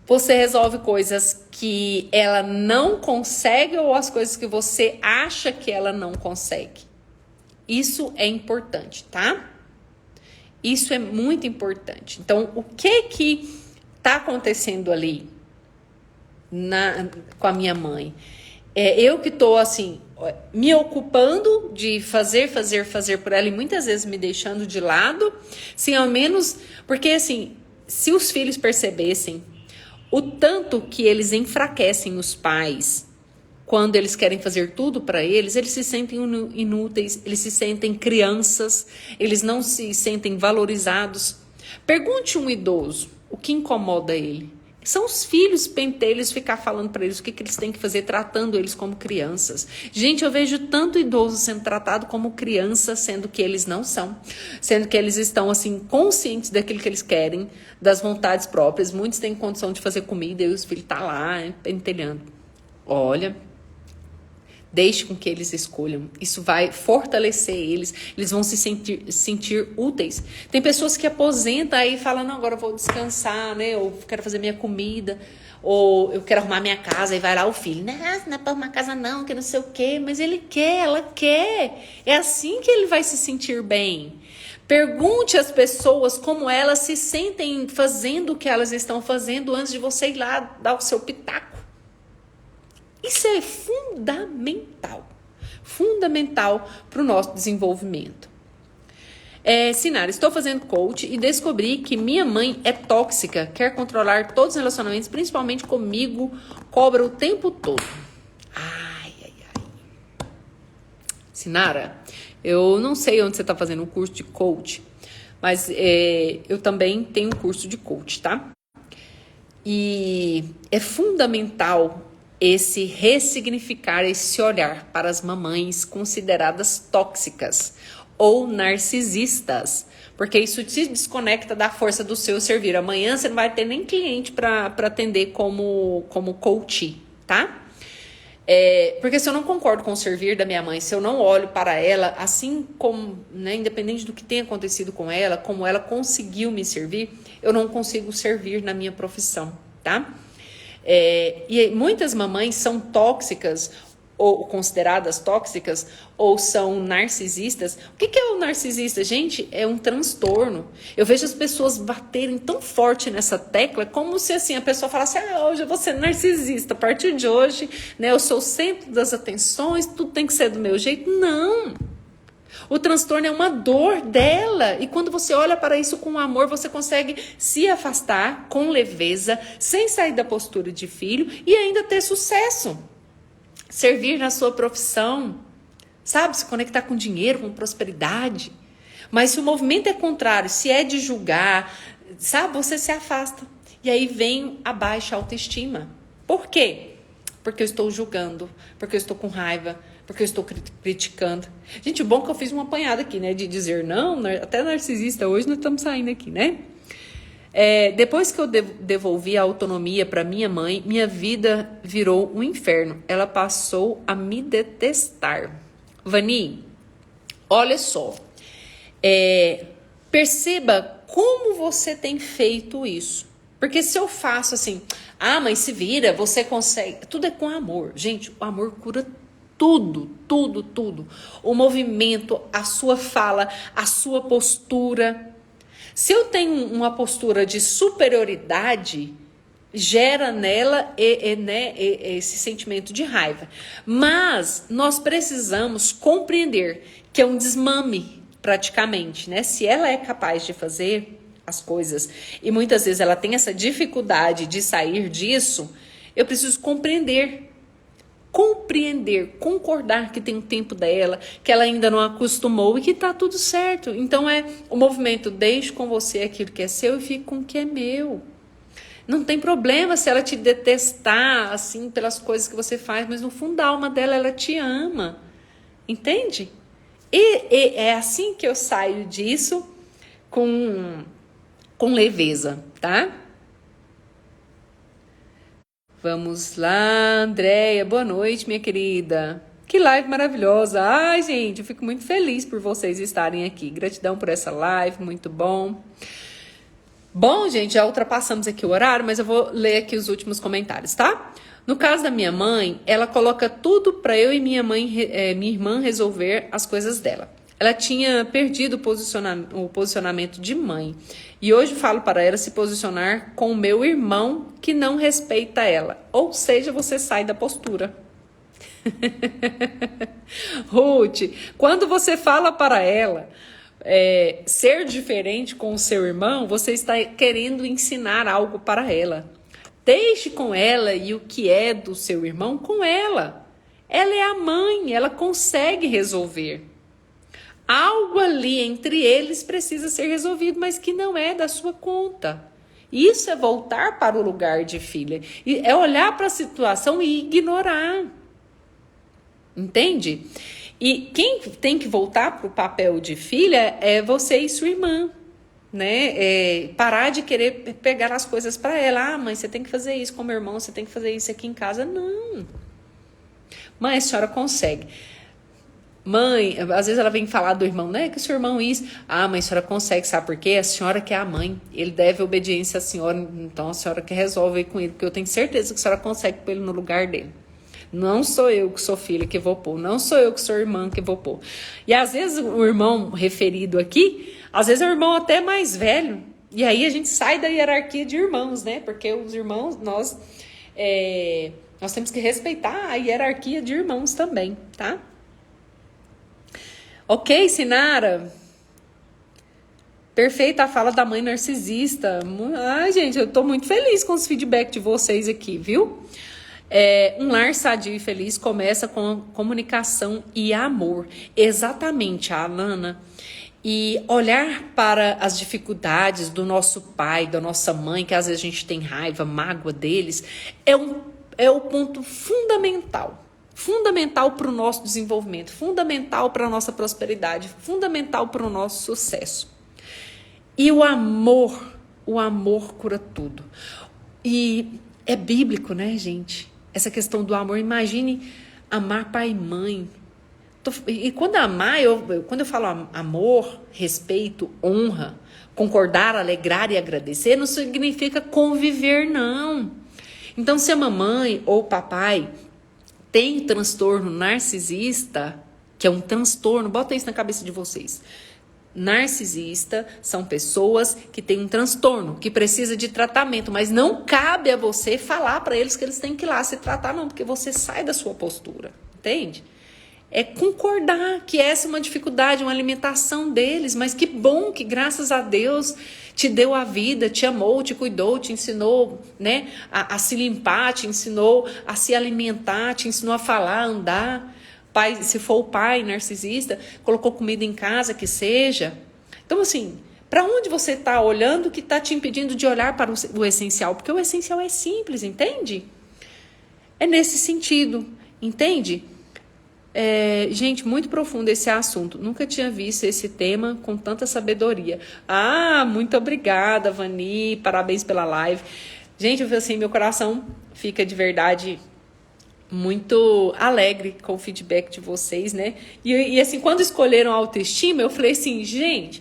Você resolve coisas que ela não consegue ou as coisas que você acha que ela não consegue. Isso é importante, tá? Isso é muito importante. Então, o que tá acontecendo ali com a minha mãe? Eu que tô, assim, me ocupando de fazer por ela e muitas vezes me deixando de lado, sem ao menos... Porque, assim, se os filhos percebessem o tanto que eles enfraquecem os pais quando eles querem fazer tudo para eles se sentem inúteis, eles se sentem crianças, eles não se sentem valorizados. Pergunte um idoso o que incomoda ele. São os filhos pentelhos ficar falando para eles o que eles têm que fazer, tratando eles como crianças. Gente, eu vejo tanto idoso sendo tratado como criança, sendo que eles não são. Sendo que eles estão, assim, conscientes daquilo que eles querem, das vontades próprias. Muitos têm condição de fazer comida e os filhos estão lá pentelhando. Olha, Deixe com que eles escolham. Isso vai fortalecer eles. Eles vão se sentir úteis. Tem pessoas que aposentam aí e falam, não, agora eu vou descansar, né? Ou quero fazer minha comida. Ou eu quero arrumar minha casa. E vai lá o filho, não é para arrumar casa não, que não sei o quê. Mas ele quer, ela quer. É assim que ele vai se sentir bem. Pergunte às pessoas como elas se sentem fazendo o que elas estão fazendo antes de você ir lá dar o seu pitaco. Isso é fundamental para o nosso desenvolvimento. Sinara, estou fazendo coach e descobri que minha mãe é tóxica, quer controlar todos os relacionamentos, principalmente comigo, cobra o tempo todo. Ai. Sinara, eu não sei onde você está fazendo um curso de coach, mas eu também tenho um curso de coach, tá? E é fundamental esse ressignificar esse olhar para as mamães consideradas tóxicas ou narcisistas, porque isso te desconecta da força do seu servir. Amanhã você não vai ter nem cliente para atender como coach, tá? Porque se eu não concordo com o servir da minha mãe, se eu não olho para ela, assim como, né, independente do que tenha acontecido com ela, como ela conseguiu me servir, eu não consigo servir na minha profissão, tá? E muitas mamães são tóxicas, ou consideradas tóxicas, ou são narcisistas. O que é o narcisista? Gente, é um transtorno. Eu vejo as pessoas baterem tão forte nessa tecla, como se assim, a pessoa falasse, hoje eu vou ser narcisista, a partir de hoje, né, eu sou o centro das atenções, tudo tem que ser do meu jeito. Não! O transtorno é uma dor dela. E quando você olha para isso com amor, você consegue se afastar com leveza, sem sair da postura de filho e ainda ter sucesso. Servir na sua profissão, sabe? Se conectar com dinheiro, com prosperidade. Mas se o movimento é contrário, se é de julgar, sabe? Você se afasta. E aí vem a baixa autoestima. Por quê? Porque eu estou julgando, porque eu estou com raiva, porque eu estou criticando. Gente, o bom é que eu fiz uma apanhada aqui, né? De dizer não, até narcisista, hoje nós estamos saindo aqui, né? Depois que eu devolvi a autonomia para minha mãe, minha vida virou um inferno. Ela passou a me detestar. Vani, olha só. Perceba como você tem feito isso. Porque se eu faço assim, mas se vira, você consegue. Tudo é com amor. Gente, o amor cura tudo. O movimento, a sua fala, a sua postura. Se eu tenho uma postura de superioridade, gera nela esse sentimento de raiva. Mas nós precisamos compreender que é um desmame, praticamente, né? Se ela é capaz de fazer as coisas e muitas vezes ela tem essa dificuldade de sair disso, eu preciso compreender, concordar que tem um tempo dela, que ela ainda não acostumou e que tá tudo certo. Então o movimento deixe com você aquilo que é seu e fique com o que é meu. Não tem problema se ela te detestar assim pelas coisas que você faz, mas no fundo da alma dela ela te ama. Entende? E é assim que eu saio disso com leveza, tá? Vamos lá, Andréia, boa noite, minha querida. Que live maravilhosa. Ai, gente, eu fico muito feliz por vocês estarem aqui. Gratidão por essa live, muito bom. Bom, gente, já ultrapassamos aqui o horário, mas eu vou ler aqui os últimos comentários, tá? No caso da minha mãe, ela coloca tudo para eu e minha irmã resolver as coisas dela. Ela tinha perdido o posicionamento de mãe. E hoje falo para ela se posicionar com o meu irmão que não respeita ela. Ou seja, você sai da postura. Ruth, quando você fala para ela ser diferente com o seu irmão, você está querendo ensinar algo para ela. Deixe com ela e o que é do seu irmão com ela. Ela é a mãe, ela consegue resolver. Algo ali entre eles precisa ser resolvido, mas que não é da sua conta. Isso é voltar para o lugar de filha. É olhar para a situação e ignorar. Entende? E quem tem que voltar para o papel de filha é você e sua irmã. Né? Parar de querer pegar as coisas para ela. Mãe, você tem que fazer isso com meu irmão, você tem que fazer isso aqui em casa. Não. Mãe, a senhora consegue. Mãe, às vezes ela vem falar do irmão, né? Que o seu irmão isso. Ah, mãe, a senhora consegue, sabe por quê? A senhora que é a mãe. Ele deve obediência à senhora, então a senhora que resolve aí com ele, porque eu tenho certeza que a senhora consegue pôr ele no lugar dele. Não sou eu que sou filha que vou pôr, não sou eu que sou irmã que vou pôr. E às vezes o irmão referido aqui, às vezes é um irmão até mais velho, e aí a gente sai da hierarquia de irmãos, né? Porque os irmãos, nós temos que respeitar a hierarquia de irmãos também, tá? Ok, Sinara? Perfeita a fala da mãe narcisista. Ai, gente, eu tô muito feliz com os feedbacks de vocês aqui, viu? Um lar sadio e feliz começa com comunicação e amor. Exatamente, Alana. E olhar para as dificuldades do nosso pai, da nossa mãe, que às vezes a gente tem raiva, mágoa deles, é o ponto fundamental. Fundamental para o nosso desenvolvimento, fundamental para a nossa prosperidade, fundamental para o nosso sucesso. E o amor cura tudo. E é bíblico, né, gente? Essa questão do amor. Imagine amar pai e mãe. E quando amar, quando eu falo amor, respeito, honra, concordar, alegrar e agradecer, não significa conviver, não. Então, se a mamãe ou o papai tem transtorno narcisista, que é um transtorno, bota isso na cabeça de vocês. Narcisista são pessoas que têm um transtorno, que precisa de tratamento, mas não cabe a você falar para eles que eles têm que ir lá se tratar, não, porque você sai da sua postura, entende? É concordar que essa é uma dificuldade, uma alimentação deles, mas que bom que graças a Deus te deu a vida, te amou, te cuidou, te ensinou, né, a se limpar, te ensinou a se alimentar, te ensinou a falar, a andar. Pai, se for o pai narcisista, colocou comida em casa, que seja. Então, assim, para onde você está olhando que está te impedindo de olhar para o essencial? Porque o essencial é simples, entende? É nesse sentido, entende? Gente, muito profundo esse assunto. Nunca tinha visto esse tema com tanta sabedoria. Ah, muito obrigada, Vani. Parabéns pela live. Gente, assim, meu coração fica de verdade muito alegre com o feedback de vocês, né? E assim, quando escolheram a autoestima, eu falei assim, gente,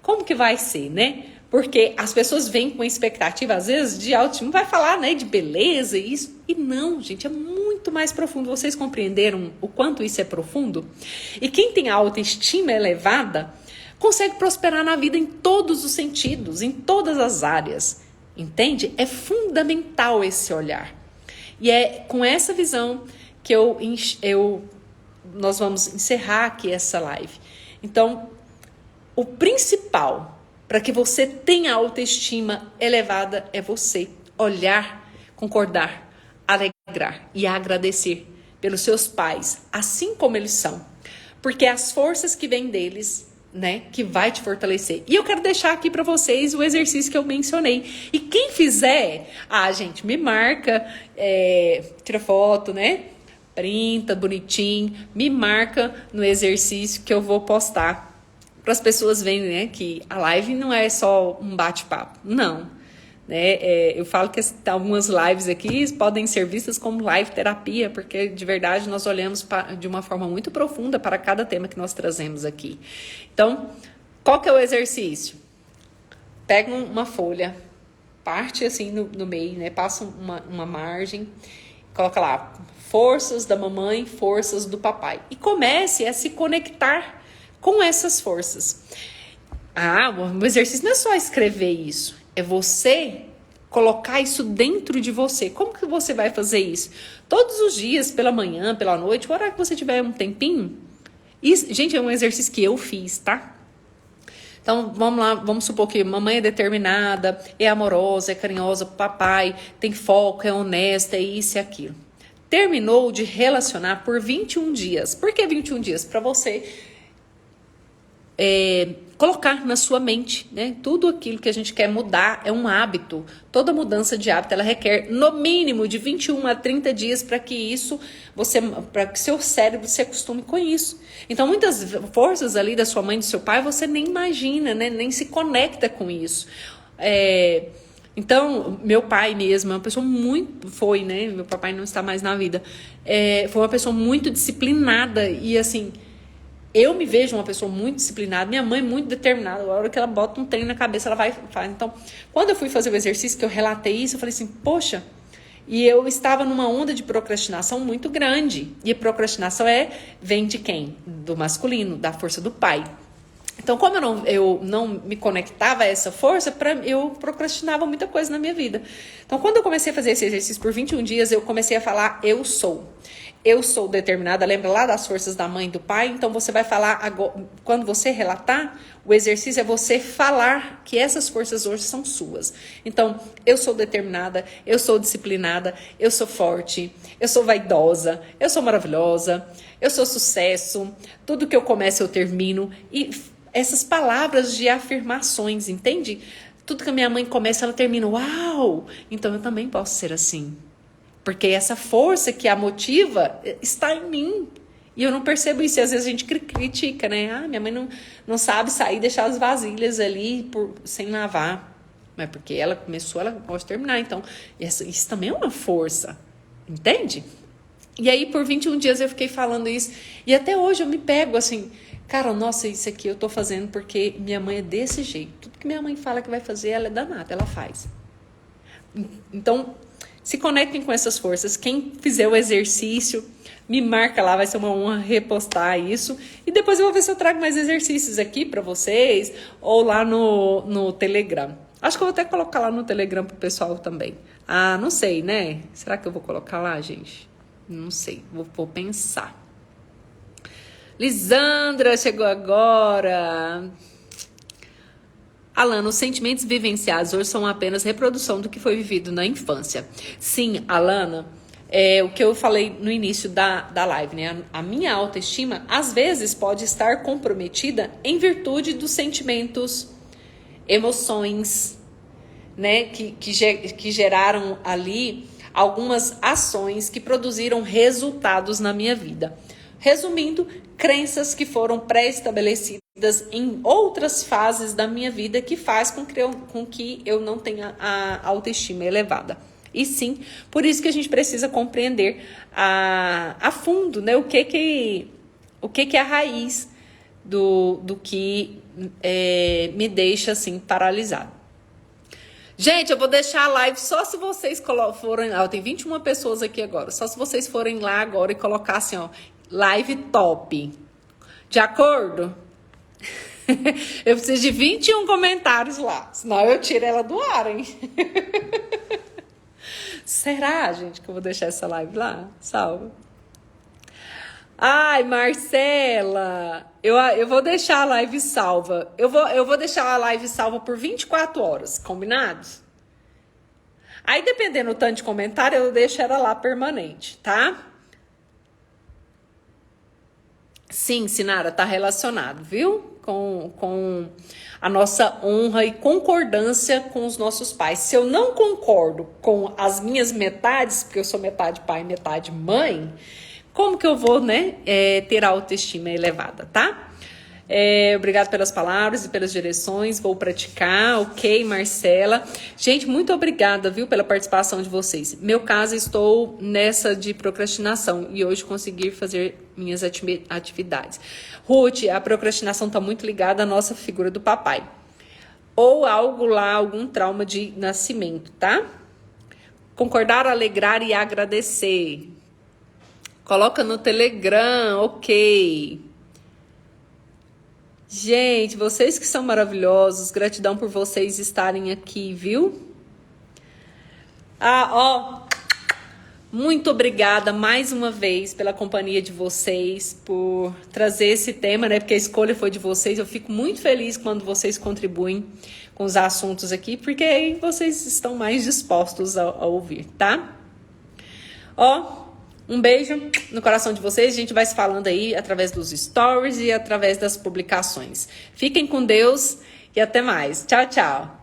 como que vai ser, né? Porque as pessoas vêm com expectativa, às vezes, de autoestima, vai falar, né, de beleza e isso. E não, gente, é muito mais profundo. Vocês compreenderam o quanto isso é profundo? E quem tem a autoestima elevada consegue prosperar na vida em todos os sentidos, em todas as áreas. Entende? É fundamental esse olhar. E é com essa visão que nós vamos encerrar aqui essa live. Então, o principal para que você tenha autoestima elevada é você olhar, concordar, alegrar e agradecer pelos seus pais, assim como eles são. Porque é as forças que vêm deles, né, que vai te fortalecer. E eu quero deixar aqui para vocês o exercício que eu mencionei. E quem fizer, gente, me marca, tira foto, né? Printa bonitinho, me marca no exercício que eu vou postar para as pessoas verem, né, que a live não é só um bate-papo, não. Né? Eu falo que algumas lives aqui podem ser vistas como live terapia, porque de verdade nós olhamos de uma forma muito profunda para cada tema que nós trazemos aqui. Então, qual que é o exercício? Pega uma folha, parte assim no meio, né? Passa uma margem, coloca lá, forças da mamãe, forças do papai. E comece a se conectar com essas forças. O exercício não é só escrever isso. É você colocar isso dentro de você. Como que você vai fazer isso? Todos os dias, pela manhã, pela noite, a hora que você tiver um tempinho. Isso, gente, é um exercício que eu fiz, tá? Então, vamos lá, vamos supor que mamãe é determinada, é amorosa, é carinhosa, papai tem foco, é honesta, é isso e aquilo. Terminou de relacionar por 21 dias. Por que 21 dias? Para você colocar na sua mente, né? Tudo aquilo que a gente quer mudar é um hábito. Toda mudança de hábito, ela requer no mínimo de 21 a 30 dias para que seu cérebro se acostume com isso. Então, muitas forças ali da sua mãe e do seu pai, você nem imagina, né? Nem se conecta com isso. Então, meu pai mesmo é uma pessoa muito... Foi, né? Meu papai não está mais na vida. Foi uma pessoa muito disciplinada. E, assim, eu me vejo uma pessoa muito disciplinada. Minha mãe muito determinada. A hora que ela bota um trem na cabeça, ela vai e faz. Então, quando eu fui fazer o exercício, que eu relatei isso, eu falei assim, poxa... E eu estava numa onda de procrastinação muito grande. E a procrastinação vem de quem? Do masculino, da força do pai. Então, como eu não me conectava a essa força, eu procrastinava muita coisa na minha vida. Então, quando eu comecei a fazer esse exercício por 21 dias, eu comecei a falar, eu sou. Eu sou determinada, lembra lá das forças da mãe e do pai? Então, você vai falar, agora, quando você relatar, o exercício é você falar que essas forças hoje são suas. Então, eu sou determinada, eu sou disciplinada, eu sou forte, eu sou vaidosa, eu sou maravilhosa, eu sou sucesso, tudo que eu começo eu termino. E essas palavras de afirmações, entende? Tudo que a minha mãe começa, ela termina, uau! Então, eu também posso ser assim. Porque essa força que a motiva está em mim. E eu não percebo isso. E às vezes a gente critica, né? Ah, minha mãe não sabe sair e deixar as vasilhas ali sem lavar. Mas porque ela começou, ela pode terminar. Então, isso também é uma força. Entende? E aí, por 21 dias eu fiquei falando isso. E até hoje eu me pego assim... Cara, nossa, isso aqui eu tô fazendo porque minha mãe é desse jeito. Tudo que minha mãe fala que vai fazer, ela é danada, ela faz. Então... Se conectem com essas forças. Quem fizer o exercício, me marca lá, vai ser uma honra repostar isso. E depois eu vou ver se eu trago mais exercícios aqui para vocês, ou lá no Telegram. Acho que eu vou até colocar lá no Telegram pro pessoal também. Ah, não sei, né? Será que eu vou colocar lá, gente? Não sei, vou pensar. Lisandra chegou agora. Alana, os sentimentos vivenciados hoje são apenas reprodução do que foi vivido na infância. Sim, Alana, o que eu falei no início da live, né? A minha autoestima, às vezes, pode estar comprometida em virtude dos sentimentos, emoções, né? Que geraram ali algumas ações que produziram resultados na minha vida. Resumindo, crenças que foram pré-estabelecidas em outras fases da minha vida que faz com que eu não tenha a autoestima elevada. E sim, por isso que a gente precisa compreender a fundo, né, o que é a raiz do que me deixa assim paralisado. Gente, eu vou deixar a live só se vocês forem lá. Tem 21 pessoas aqui agora. Só se vocês forem lá agora e colocar assim, ó, live top. De acordo? Eu preciso de 21 comentários lá. Senão eu tiro ela do ar, hein? Será, gente, que eu vou deixar essa live lá? Salve. Ai, Marcela, eu vou deixar a live salva. Eu vou deixar a live salva por 24 horas, combinados? Aí, dependendo do tanto de comentário, eu deixo ela lá permanente, tá? Sim, Sinara, tá relacionado, viu? Com a nossa honra e concordância com os nossos pais. Se eu não concordo com as minhas metades, porque eu sou metade pai e metade mãe, como que eu vou, né, ter a autoestima elevada, tá? Obrigada pelas palavras e pelas direções, vou praticar, ok, Marcela. Gente, muito obrigada, viu, pela participação de vocês. Meu caso, estou nessa de procrastinação e hoje consegui fazer minhas atividades. Ruth, a procrastinação está muito ligada à nossa figura do papai. Ou algo lá, algum trauma de nascimento, tá? Concordar, alegrar e agradecer. Coloca no Telegram, ok. Gente, vocês que são maravilhosos, gratidão por vocês estarem aqui, viu? Muito obrigada mais uma vez pela companhia de vocês, por trazer esse tema, né? Porque a escolha foi de vocês. Eu fico muito feliz quando vocês contribuem com os assuntos aqui, porque aí vocês estão mais dispostos a ouvir, tá? Um beijo no coração de vocês. A gente vai se falando aí através dos stories e através das publicações. Fiquem com Deus e até mais. Tchau, tchau.